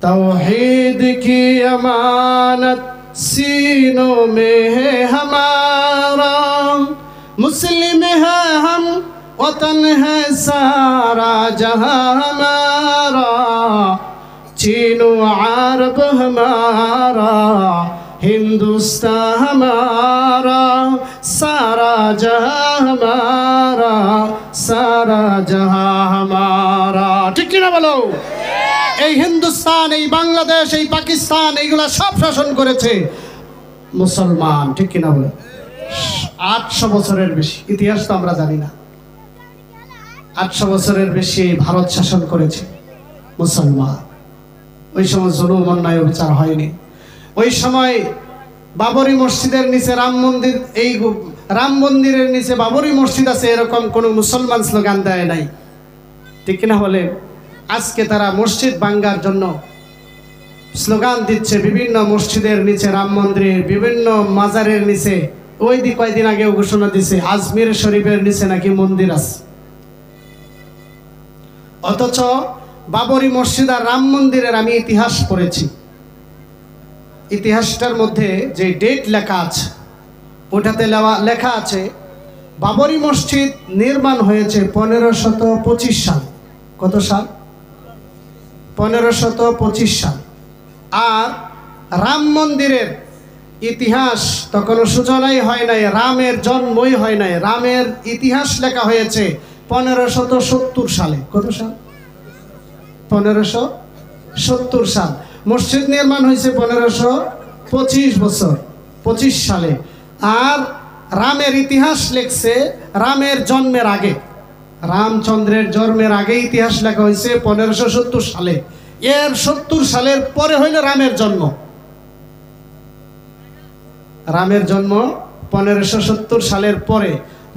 তাওহীদ কি আমানত सीनों में है हमारा, मुस्लिम है हम, वतन है सारा जहां हमारा, चीनो अरब हमारा, हिंदुस्तान हमारा, सारा जहां हमारा, सारा जहां हमारा। ठीक है ना बोलो? এই হিন্দুস্তান, এই বাংলাদেশ, এই পাকিস্তান, এইগুলা সব শাসন করেছে মুসলমান, ঠিক কিনা বলে? 800 বছরের বেশি ইতিহাস তো আমরা জানি না। 800 বছরের বেশি ভারত শাসন করেছে মুসলমান। ওই সময় জুলুম অন্যায় বিচার হয়নি। ওই সময় বাবরি মসজিদের নিচে রাম মন্দির, এই রাম মন্দিরের নিচে বাবরি মসজিদ আছে, এরকম কোনো মুসলমান স্লোগান দেয় নাই, ঠিক কিনা বলে? আজকে তারা মসজিদ ভাঙ্গার জন্য স্লোগান দিচ্ছে, বিভিন্ন মসজিদের নিচে, রাম মন্দিরের বিভিন্ন মাজারের নিচে। ওই দিন কয়েকদিন আগেও ঘোষণা দিছে আজমির শরীফের নিচে নাকি মন্দির আছে। অথচ বাবরি মসজিদ আর রাম মন্দিরের আমি ইতিহাস পড়েছি, ইতিহাসটার মধ্যে যে ডেট লেখা আছে ওটাতে লেখা আছে বাবরি মসজিদ নির্মাণ হয়েছে 1525 সাল। কত সাল? 1525 সাল। আর রাম মন্দিরের ইতিহাস তখনও সূচনাই হয় নাই, রামের জন্মই হয় নাই। রামের ইতিহাস লেখা হয়েছে 1570 সালে। কত সাল? 1570 সাল। মসজিদ নির্মাণ হয়েছে 1525 সালে। আর রামের ইতিহাস লেখছে রামের জন্মের আগে, রামচন্দ্রের জন্মের আগে ইতিহাস লেখা হয়েছে 1570 সালে। এর 70 সালের পরে হইল রামের জন্ম। রামের জন্ম 1570 সালের পরে,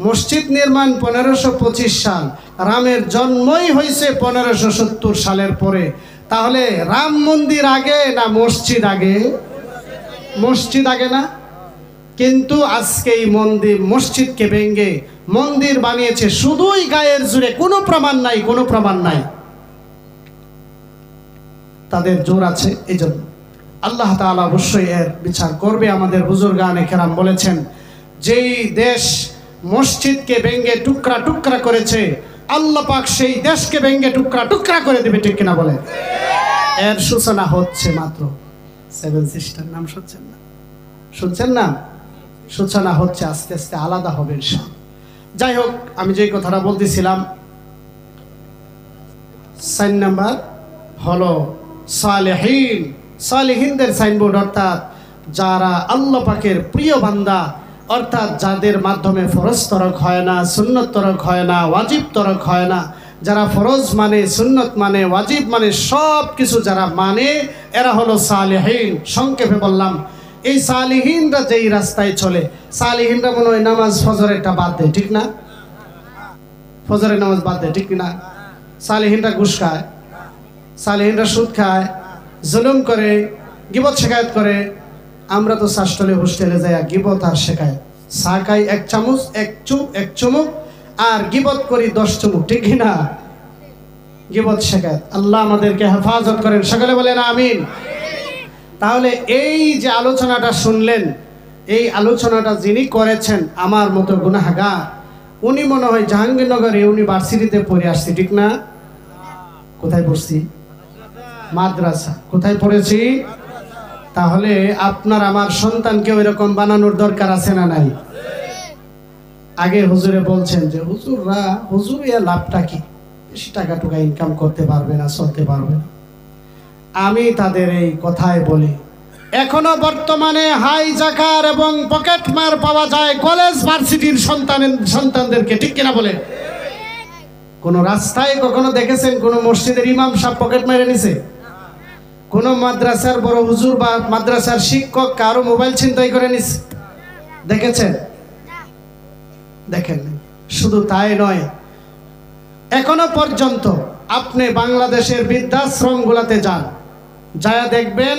মসজিদ নির্মাণ 1525 সাল, রামের জন্মই হয়েছে 1570 সালের পরে। তাহলে রাম মন্দির আগে না মসজিদ আগে? মসজিদ আগে না? কিন্তু আজকে এই মসজিদকে ভেঙে মন্দির বানিয়েছে শুধুই গায়ের জোরে, কোনো প্রমাণ নাই, কোনো প্রমাণ নাই। তাদের জোর আছে, এই জন্য আল্লাহ তাআলা অবশ্যই এর বিচার করবে। আমাদের বুজুর্গানে কেরাম বলেছেন, যেই দেশ মসজিদকে ভেঙে টুকরা টুকরা করেছে, আল্লাহ পাক সেই দেশকে ভেঙে টুকরা টুকরা করে দেবে, ঠিক কিনা বলে? এর সূচনা হচ্ছে মাত্র। 7 সিস্টার নাম শুনছেন না? শুনছেন না? সূচনা হচ্ছে, আস্তে আস্তে আলাদা হবে ইনশাআল্লাহ। যাই হোক, আমি যে কথাটা বলতেছিলাম, 4 নাম্বার হলো সালেহীন। সালেহীনদের সাইনবোর্ড, অর্থাৎ যারা আল্লাহ পাকের প্রিয় বান্দা, অর্থাৎ যাদের মাধ্যমে ফরজ তরক হয় না, সুন্নত তরক হয় না, ওয়াজিব তরক হয় না, যারা ফরজ মানে, সুন্নত মানে, ওয়াজিব মানে, সব কিছু যারা মানে, এরা হলো সালেহীন। সংক্ষেপে বললাম, এই সালেহীনরা যেই রাস্তায় চলে, সালেহীনরা মনে হয় নামাজ ফজরেরটা বাদ দেয়, ঠিক না? ফজরের নামাজ বাদ দেয়, ঠিক না? সালেহীনরা ঘুষ খায়, সালেহীনরা সুদ খায়, জুলুম করে, গিবত শেখায়ত করে। আমরা তো শাসটলে হোস্টেলে যাই, গিবত আর শেখায়, চা খাই 1 চামচ, 1 চুমুক, আর গিবত করি 10 চুমুক, ঠিক না? গিবত শেখায়ত। আল্লাহ আমাদেরকে হেফাজত করেন, সকলে বলেন আমিন। তাহলে এই যে আলোচনাটা শুনলেন, এই আলোচনাটা যিনি করেছেন আমার মতো গুনাহগার, উনি মনে হয় জাহাঙ্গীরনগর ইউনিভার্সিটিতে পড়ে আসছি, ঠিক না? কোথায় পড়ছি? মাদ্রাসা। কোথায় পড়েছি? তাহলে আপনার আমার সন্তানকে ওইরকম বানানোর দরকার আছে না নাই? আগে হুজুরে বলছেন যে হুজুর এর লাভটা কি, বেশি টাকা টুকা ইনকাম করতে পারবে না, চলতে পারবে না। আমি তাদের এই কথায় বলি, এখনো বর্তমানে হাইজাকার এবং পকেট মার পাওয়া যায় কলেজ ভার্সিটির সন্তানদেরকে, ঠিক কিনা বলে? কোন রাস্তায় কখনো দেখেছেন কোন মসজিদের ইমাম সাহেব পকেট মেরে নিছে? কোন মাদ্রাসার বড় হুজুর বা মাদ্রাসার শিক্ষক কারো মোবাইল ছিনতাই করে নিছে দেখেছেন? দেখেন। শুধু তাই নয়, এখনো পর্যন্ত আপনি বাংলাদেশের বৃদ্ধাশ্রম গুলাতে যান, যা দেখবেন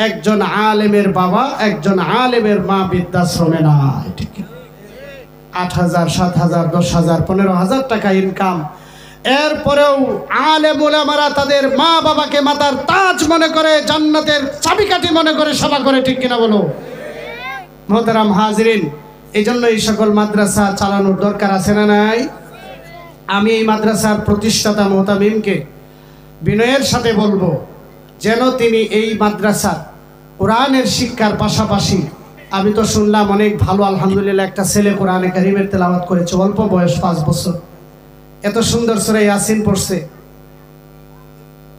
একজন আলেমের বাবা, একজন আলেমের মা বৃদ্ধাশ্রমে নাই, ঠিক? 8,000, 7,000, 10,000, 15,000 টাকা ইনকাম। এরপরেও আলেম ওলামারা তাদের মা বাবাকে মাতার তাজ মনে করে, জান্নাতের চাবিকাঠি মনে করে সভা করে, ঠিক কিনা বলো? মোহতারাম হাজিরিন, এই জন্য এই সকল মাদ্রাসা চালানোর দরকার আছে না নাই? আমি এই মাদ্রাসার প্রতিষ্ঠাতা মোহতামিমকে বিনয়ের সাথে বলবো, যেন তিনি এই মাদ্রাসার কোরআনের শিক্ষার পাশাপাশি, আমি তো শুনলাম অনেক ভালো, আলহামদুলিল্লাহ, একটা ছেলে কোরআনে কারিমের তেলাওয়াত করেছে, অল্প বয়স, 5 বছর, এত সুন্দর সূরা ইয়াসিন পড়ছে,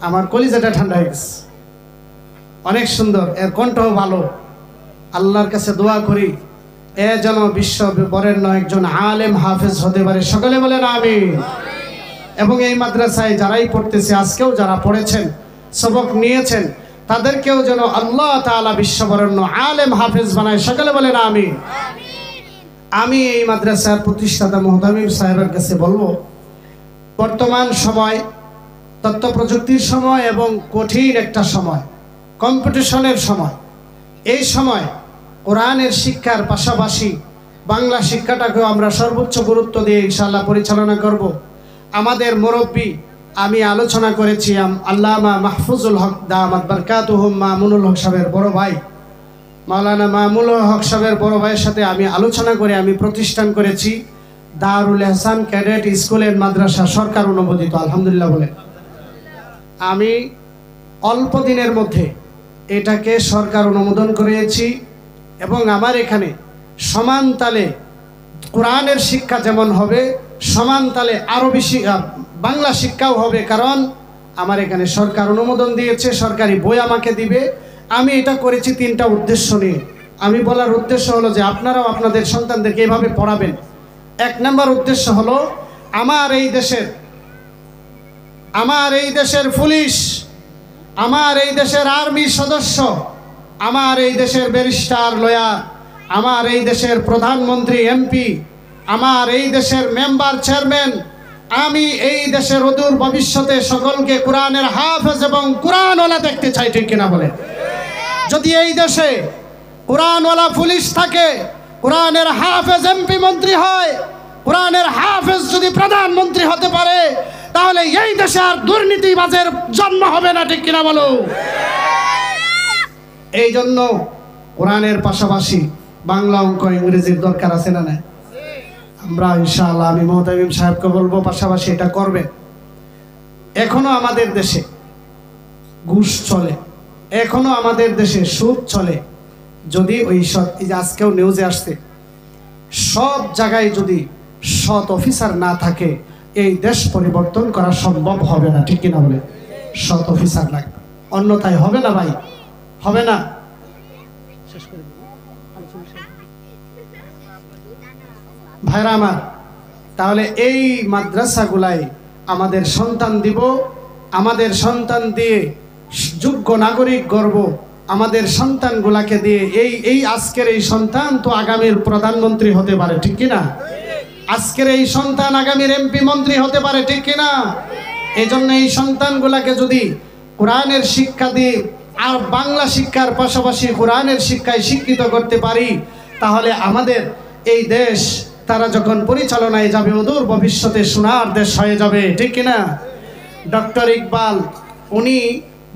আমার কলিজাটা ঠান্ডা হয়ে গেছে, অনেক সুন্দর, এর কণ্ঠও ভালো। আল্লাহর কাছে দোয়া করি এ যেন বিশ্ব বরেণ্য একজন আলেম হাফেজ হতে পারে, সকলে বলেন আমিন। এবং এই মাদ্রাসায় যারাই পড়তেছে, আজকেও যারা পড়েছেন, সবক নিয়েছেন, তাদেরকেও যেন আল্লাহ তাআলা বিশ্ববরেণ্য আলেম হাফেজ বানায়, সকলে বলেন আমিন। আমি এই মাদ্রাসার প্রতিষ্ঠাতা মোহতামিম সাহেবের কাছে বলবো, বর্তমান সময় তথ্য প্রযুক্তির সময় এবং কঠিন একটা সময়, কম্পিটিশনের সময়, এই সময় কোরআনের শিক্ষার পাশাপাশি বাংলা শিক্ষাটাকেও আমরা সর্বোচ্চ গুরুত্ব দিয়ে ইনশাআল্লাহ পরিচালনা করব। আমাদের মুরব্বী, আমি আলোচনা করেছি আল্লামা মাহফুজুল হক দামাত বারকাতুহুম মামুনুল হক সাহেবের বড় ভাই, মাওলানা মামুনুল হক সাহেবের বড় ভাইয়ের সাথে আমি আলোচনা করে আমি প্রতিষ্ঠান করেছি দারুল এহসান ক্যাডেট স্কুল এন্ড মাদ্রাসা, সরকার অনুমোদিত, আলহামদুলিল্লাহ বলে। আমি অল্প দিনের মধ্যে এটাকে সরকার অনুমোদন করেছি এবং আমার এখানে সমান তালে কোরআনের শিক্ষা যেমন হবে, সমান তালে আরও বেশি বাংলা শিক্ষাও হবে, কারণ আমার এখানে সরকার অনুমোদন দিয়েছে, সরকারি বই আমাকে দিবে। আমি এটা করেছি 3টা উদ্দেশ্য নিয়ে। আমি বলার উদ্দেশ্য হলো যে আপনারাও আপনাদের সন্তানদেরকে এভাবে পড়াবেন। 1 নম্বর উদ্দেশ্য হলো আমার এই দেশের পুলিশ, আমার এই দেশের আর্মি সদস্য, আমার এই দেশের ব্যারিস্টার লয়ার, আমার এই দেশের প্রধানমন্ত্রী এমপি, আমার এই দেশের মেম্বার চেয়ারম্যান, আমি এই দেশের অদূর ভবিষ্যতে সকলকে কোরআনের হাফেজ এবং কোরআনওয়ালা দেখতে চাই, ঠিক কিনা বলে? যদি এই দেশে কোরআনওয়ালা পুলিশ থাকে, কোরআনের হাফেজ এমপি মন্ত্রী হয়, কোরআনের হাফেজ যদি প্রধানমন্ত্রী হতে পারে, তাহলে এই দেশে আর দুর্নীতিবাজের জন্ম হবে না, ঠিক কিনা বলো? এই জন্য কোরআনের পাশাপাশি বাংলা, অঙ্ক, ইংরেজির দরকার আছে না? নাই? আমরা ইনশাআল্লাহ, আমি মোহতামিম সাহেবকে বলবো পাশাপাশি এটা করবে। এখনো আমাদের দেশে ঘুষ চলে, এখনো আমাদের দেশে সুদ চলে। যদি ওই সৎ, এই যে আজকেও নিউজে আসছে, সব জায়গায় যদি সৎ অফিসার না থাকে, এই দেশ পরিবর্তন করা সম্ভব হবে না, ঠিক কিনা বলে? সৎ অফিসার লাগবে, অন্যথায় হবে না ভাই, হবে না। ভাইরা আমার, তাহলে এই মাদ্রাসাগুলাই আমাদের সন্তান দিব, আমাদের সন্তান দিয়ে যোগ্য নাগরিক গর্ব, আমাদের সন্তানগুলাকে দিয়ে এই আজকের এই সন্তান তো আগামীর প্রধানমন্ত্রী হতে পারে, ঠিক কিনা? আজকের এই সন্তান আগামীর এমপি মন্ত্রী হতে পারে, ঠিক কিনা? এই জন্য এই সন্তানগুলাকে যদি কোরআনের শিক্ষা দিয়ে আর বাংলা শিক্ষার পাশাপাশি কোরআনের শিক্ষায় শিক্ষিত করতে পারি, তাহলে আমাদের এই দেশ তারা যখন পরিচালনায় যাবে, অদূর ভবিষ্যতে সোনার দেশ হয়ে যাবে, ঠিক কিনা? ডক্টর ইকবাল, উনি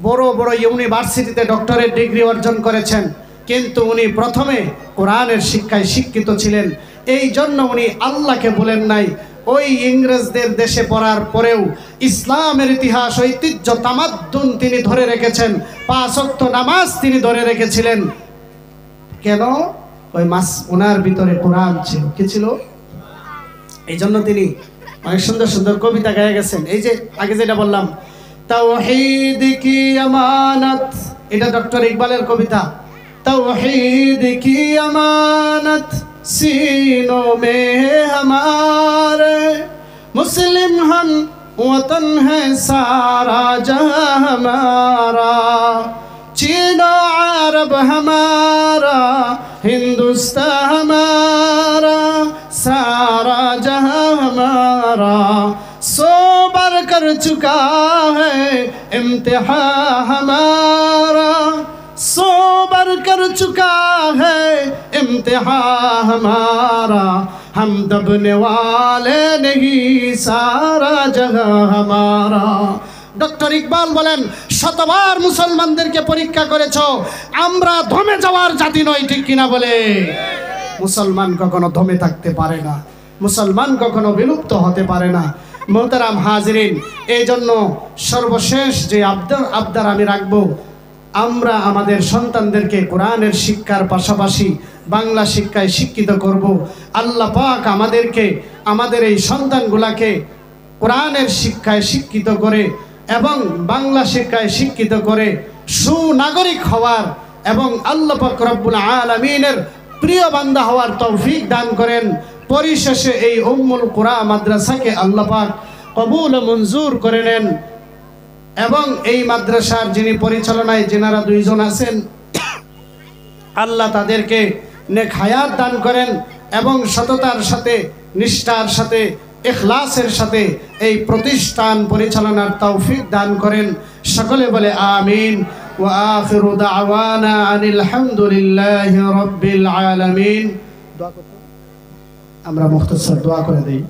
বড় বড় ইউনিভার্সিটিতে ডক্টরেট ডিগ্রি অর্জন করেছেন, কিন্তু উনি প্রথমে কোরআনের শিক্ষায় শিক্ষিত ছিলেন। এই জন্য উনি আল্লাহকে বলেন নাই। ওই ইংরেজদের দেশে পড়ার পরেও ইসলামের ইতিহাস, ঐতিহ্য, তামাদ্দুন তিনি ধরে রেখেছেন, 5 ওয়াক্ত নামাজ তিনি ধরে রেখেছিলেন। কেন? ওই ওনার ভিতরে কোরআন ছিল। কি ছিল? এই জন্য তিনি অনেক সুন্দর সুন্দর কবিতা গায়ে গেছেন। এই যে আগে যেটা বললাম, তাওহীদ কি আমানত, এটা ডক্টর ইকবালের কবিতা। তাওহীদ কি আমানত सीनों में है हमारे, मुस्लिम हम वतन है सारा जहां हमारा, चीनो अरब हमारा, हिंदुस्तान हमारा, सारा जहां हमारा, सो बर कर चुका है इम्तिहान हमारा, सो बर कर चुका है इम्तिहान हमारा, हम दबने वाले नहीं, सारा जगह हमारा। ডক্টর ইকবাল বলেন, শতবার মুসলমানদেরকে পরীক্ষা করেছো, আমরা দমে যাওয়ার জাতি নই, ঠিক কিনা বলে? মুসলমান কখনো দমে থাকতে পারে না, মুসলমান কখনো বিলুপ্ত হতে পারে না। মোহতারাম হাজিরিন, এই জন্য সর্বশেষ যে আবদার আমি রাখবো, আমরা আমাদের সন্তানদেরকে কোরআনের শিক্ষার পাশাপাশি বাংলা শিক্ষায় শিক্ষিত করব। আল্লাহ পাক আমাদেরকে, আমাদের এই সন্তানগুলাকে কোরআনের শিক্ষায় শিক্ষিত করে এবং বাংলা শিক্ষায় শিক্ষিত করে সুনাগরিক হওয়ার এবং আল্লাহ পাক রব্বুল আলামিনের প্রিয় বান্দা হওয়ার তৌফিক দান করেন। পরিশেষে এই উম্মুল কুরা মাদ্রাসাকে আল্লাহ পাক কবুল ও মঞ্জুর করে নেন এবং এই মাদ্রাসার যিনি পরিচালনায় যেনারা 2 জন আছেন, আল্লাহ তাদেরকে নেক হায়াত দান করেন এবং সততার সাথে, নিষ্ঠার সাথে, ইখলাসের সাথে এই প্রতিষ্ঠান পরিচালনার তৌফিক দান করেন। সকলে বলে আমিন। ওয়া আখিরু দাওয়ানা আনিল হামদুলিল্লাহি রাব্বিল আলামিন। আমরা মুখতাসার দোয়া করে দেই,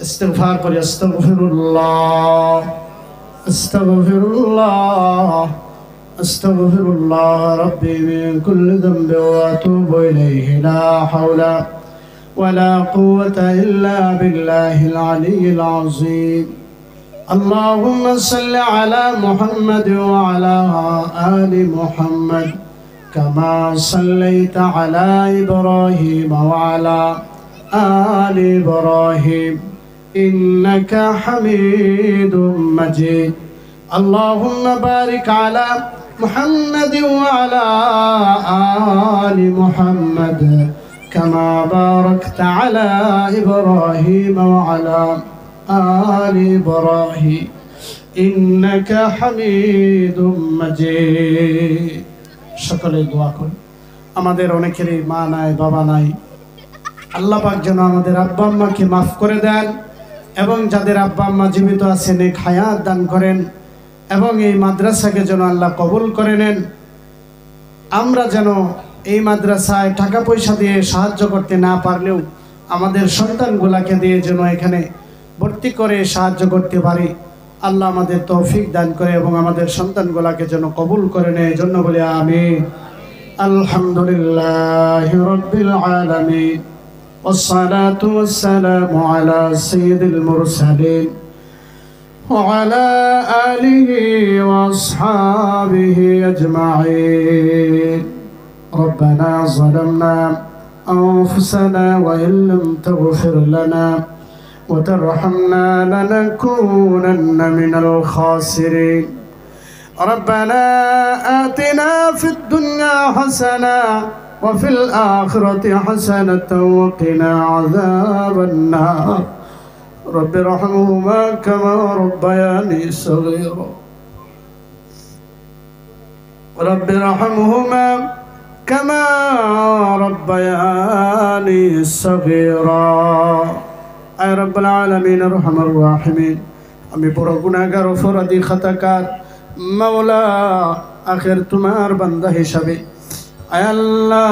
ইস্তিগফার করি। আস্তাগফিরুল্লাহ, আস্তাগফিরুল্লাহ, আস্তাগফিরুল্লাহ রাব্বি মিন কুল্লি যামবি ওয়া আতুবু ইলাইহি, লা হাওলা ওয়ালা কুওয়াতা ইল্লা বিল্লাহিল আলিয়্যিল আযীম। আল্লাহুম্মা সাল্লি আলা মুহাম্মাদ ওয়া আলা আলি মুহাম্মাদ কামা সাল্লাইতা আলা ইব্রাহিম ওয়া আলা আলি ইব্রাহিম ইন্নাকা হামিদুম মাজিদ। আল্লাহুম্মা বারিক আলা মুহাম্মাদ ওয়া আলা আলি মুহাম্মাদ কামা বারাকতা আলা ইব্রাহিম ওয়া আলা آل إبراهيم ইন্নাকা হামিদুম মাজিদ। সকলে দোয়া করুন। আমাদের অনেকেরই মা নাই, বাবা নাই। আল্লাহ পাক যেন আমাদের আব্বা আম্মাকে মাফ করে দেন এবং যাদের আব্বা আম্মা জীবিত আছেন নেক হায়াত দান করেন এবং এই মাদ্রাসাকে যেন আল্লাহ কবুল করে নেন। আমরা যেন এই মাদ্রাসায় টাকা পয়সা দিয়ে সাহায্য করতে না পারলেও আমাদের সন্তানগুলাকে দিয়ে যেন এখানে ভর্তি করে সাহায্য করতে পারি। আল্লাহ আমাদের তৌফিক দান করে এবং আমাদের সন্তানগুলাকে যেন কবুল করে নেয়, এই জন্য বলি আমিন। আলহামদুলিল্লাহি রাব্বিল আলামিন والصلاة والسلام على سيد المرسلين وعلى آله وأصحابه أجمعين. ربنا ظلمنا أنفسنا وإن لم تغفر لنا وترحمنا لنكونن من الخاسرين. ربنا آتنا في الدنيا حسنة وفي الآخرة حسنة وقنا عذاب النار. رب ارحمهما كما ربياني صغيرا. رب ارحمهما كما ربياني صغيرا. اے رب العالمین ارحم الراحمین. আমি বড় গুনাহগার অপরাধী খাতাকার মাওলা, আখির তোমার বান্দা হিসাবে আয় আল্লাহ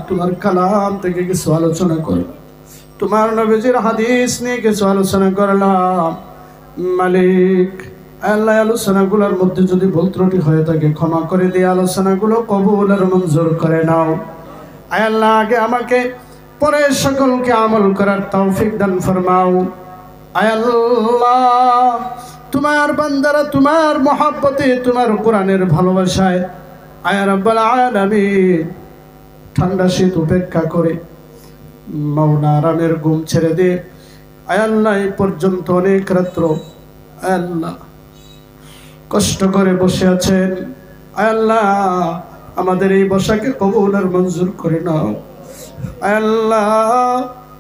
তোমার কালাম থেকে কিছু আলোচনা করলাম, তোমার নবীজির হাদিস নিয়ে কিছু আলোচনা করলাম। মালিক আল্লাহ আলোচনাগুলোর মধ্যে যদি ভুল ত্রুটি হয়ে থাকে ক্ষমা করে দিয়ে আলোচনাগুলো কবুল আর মঞ্জুর করে নাও। আয় আল্লাহ আগে আমাকে পরে সকলকে আমল করার তৌফিক দান ফরমাও। আয় আল্লাহ তোমার বান্দারা তোমার মহব্বতে তোমার কোরআনের ভালোবাসায় আয় রাব্বুল আলামিন ঠান্ডা শীত উপেক্ষা করে মাওনা আরামের ঘুম ছেড়ে দে। আয় আল্লাহ এই পর্যন্ত অনেক রাত্র আয় আল্লাহ কষ্ট করে বসে আছেন। আয় আল্লাহ আমাদের এই বসাকে কবুল আর মঞ্জুর করে নাও। আয় আল্লাহ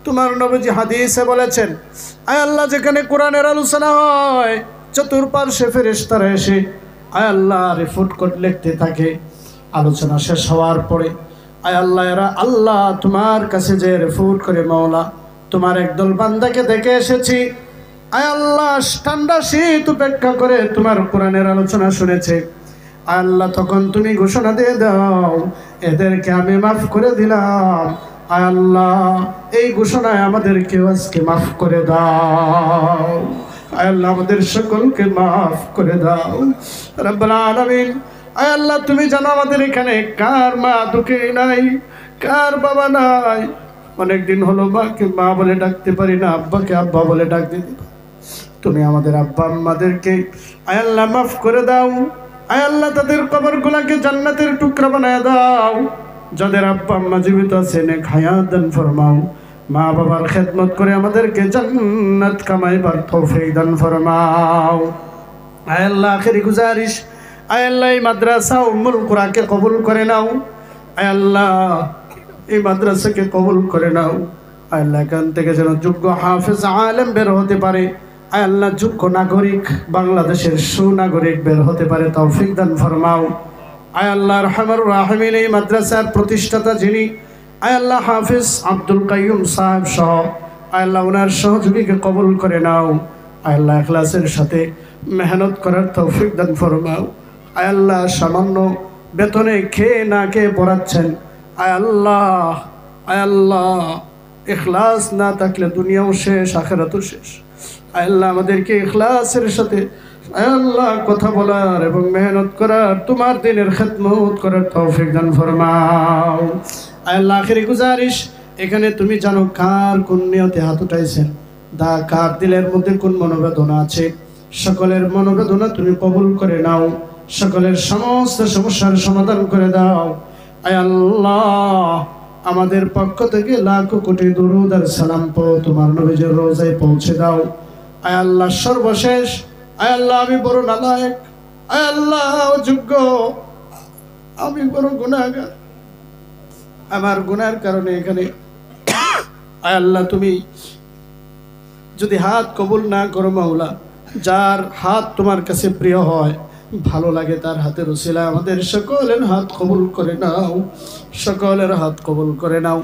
তোমার নবীজি হাদিসে বলেছেন, আয় আল্লাহ যেখানে কোরআনের আলোচনা হয় চতুর্পার্শ্বে ফেরেশতারা এসে আয় আল্লাহ রিপোর্ট কোড লিখতে থাকে। আলোচনা শেষ হওয়ার পরে আয় আল্লাহ এরা আল্লাহ তোমার কাছে যে রিপোর্ট করে, মাওলা তোমার একদল বান্দাকে দেখে এসেছি আয় আল্লাহ ঠান্ডা শীত উপেক্ষা করে তোমার কোরআনের আলোচনা শুনেছে। আয় আল্লাহ তখন তুমি ঘোষণা দিয়ে দাও এদেরকে আমি মাফ করে দিলাম। আয় আল্লাহ এই ঘোষণায় আমাদেরকেও আজকে মাফ করে দাও। আয় আল্লাহ আমাদের সকলকে মাফ করে দাও রব্বুল আলামিন। আয় আল্লাহ তুমি জানো আমাদের এখানে কার মা দুঃখে নাই, কার বাবা নাই। অনেকদিন হলো মাকে মা বলে ডাকতে পারি না, আব্বাকে আব্বা বলে ডাক দিতে। তুমি আমাদের আব্বা আম্মাদেরকে আয় আল্লাহ মাফ করে দাও। আয় আল্লাহ তাদের কবরগুলোকে জান্নাতের টুকরা বানায় দাও। যাদের আব্বা আম্মা জীবিত আছে নেক হায়াত দান ফরমাও। মা বাবার খেদমত করে আমাদেরকে জান্নাত কামাইবার তৌফিক দান ফরমাও। আয় আল্লাহ আখেরি গুজারিশ, আয় আল্লাহ এই মাদ্রাসা উম্মুল কুরাকে কবুল করে নাও। আয় আল্লাহ এই মাদ্রাসাকে কবুল করে নাও। আয় আল্লাহ এখান থেকে যেন যোগ্য হাফেজ আলেম বের হতে পারে। আয় আল্লাহ যোগ্য নাগরিক বাংলাদেশের সুনাগরিক বের হতে পারে তৌফিক দান ফরমাও। আয় আল্লাহ রহমান রাহিমিন এই মাদ্রাসার প্রতিষ্ঠাতা যিনি আয় আল্লাহ হাফিজ আব্দুল কাইয়ুম সাহেব সহ আয় আল্লাহ ওনার সহযোগীকে কবুল করে নাও। আয় আল্লাহ ইখলাসের সাথে মেহনত করার তৌফিক দান ফরমাও। আয় আল্লাহ সামান্য বেতনে খেয়ে না খেয়ে পড়াচ্ছেন। আয় আল্লাহ ইখলাস না থাকলে দুনিয়াও শেষ আখিরাতও শেষ। আয় আল্লাহ আমাদেরকে ইখলাসের সাথে আয় আল্লাহ কথা বলার এবং মেহনত করার তোমার দিনের খেদমত করার তৌফিক দান ফরমাও। আয় আল্লাহ আখেরি গুজারিশ, এখানে তুমি জানো কার কোন নিয়তে হাত উঠাইছেন, কার দিলের মধ্যে কোন মনোবেদনা আছে। সকলের মনোবেদনা তুমি কবুল করে নাও, সকলের সমস্ত সমস্যার সমাধান করে দাও। আয় আল্লাহ আমাদের পক্ষ থেকে লাখো কোটি দুরূদ আর সালাম তোমার নবীজির রোজায় পৌঁছে দাও। আয় আল্লাহ সর্বশেষ আয় আল্লাহ আমি বড় নালায়েক, আয় আল্লাহ অযোগ্য, আমি বড় গুনাহগার। আমার গুনার কারণে এখানে আয় আল্লাহ তুমি যদি হাত কবুল না করো মাওলা, যার হাত তোমার কাছে প্রিয় হয়, ভালো লাগে, তার হাতের উসিলা আমাদের সকলের হাত কবুল করে নাও, সকলের হাত কবুল করে নাও।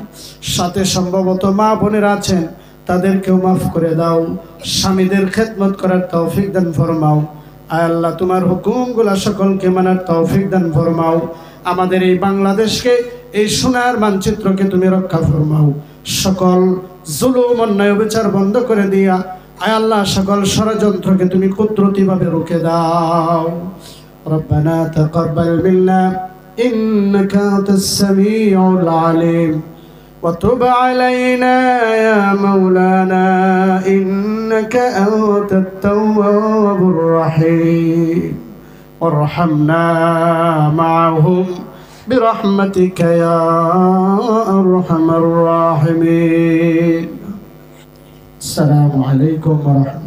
সাথে সম্ভবত মা বোনেরা আছেন, তাদেরকেও মাফ করে দাও। স্বামীদের খেদমত করার তৌফিক দান ফরমাও। আয় আল্লাহ, তোমার হুকুমগুলা সকলকে মানার তৌফিক দান ফরমাও। আমাদের এই বাংলাদেশকে, এই সোনার মানচিত্রকে তুমি রক্ষা ফরমাও। সকল জুলুম অন্যায় বিচার বন্ধ করে দিয়া আয় আল্লাহ, সকল ষড়যন্ত্রকে তুমি কুদরতিভাবে রুখে দাও। রব্বানা তাকাব্বাল মিন্না ইন্নাকা আনতাস সামিউল আলিম ওয়া তুব আলাইনা ইয়া মাওলানা ইন্নাকা আনতাত তাওয়াবুর রহিম ওয়ারহামনা মা'আহুম বিরহমাতিকা ইয়া আরহামার রাহিমিন। السلام عليكم ورحمة الله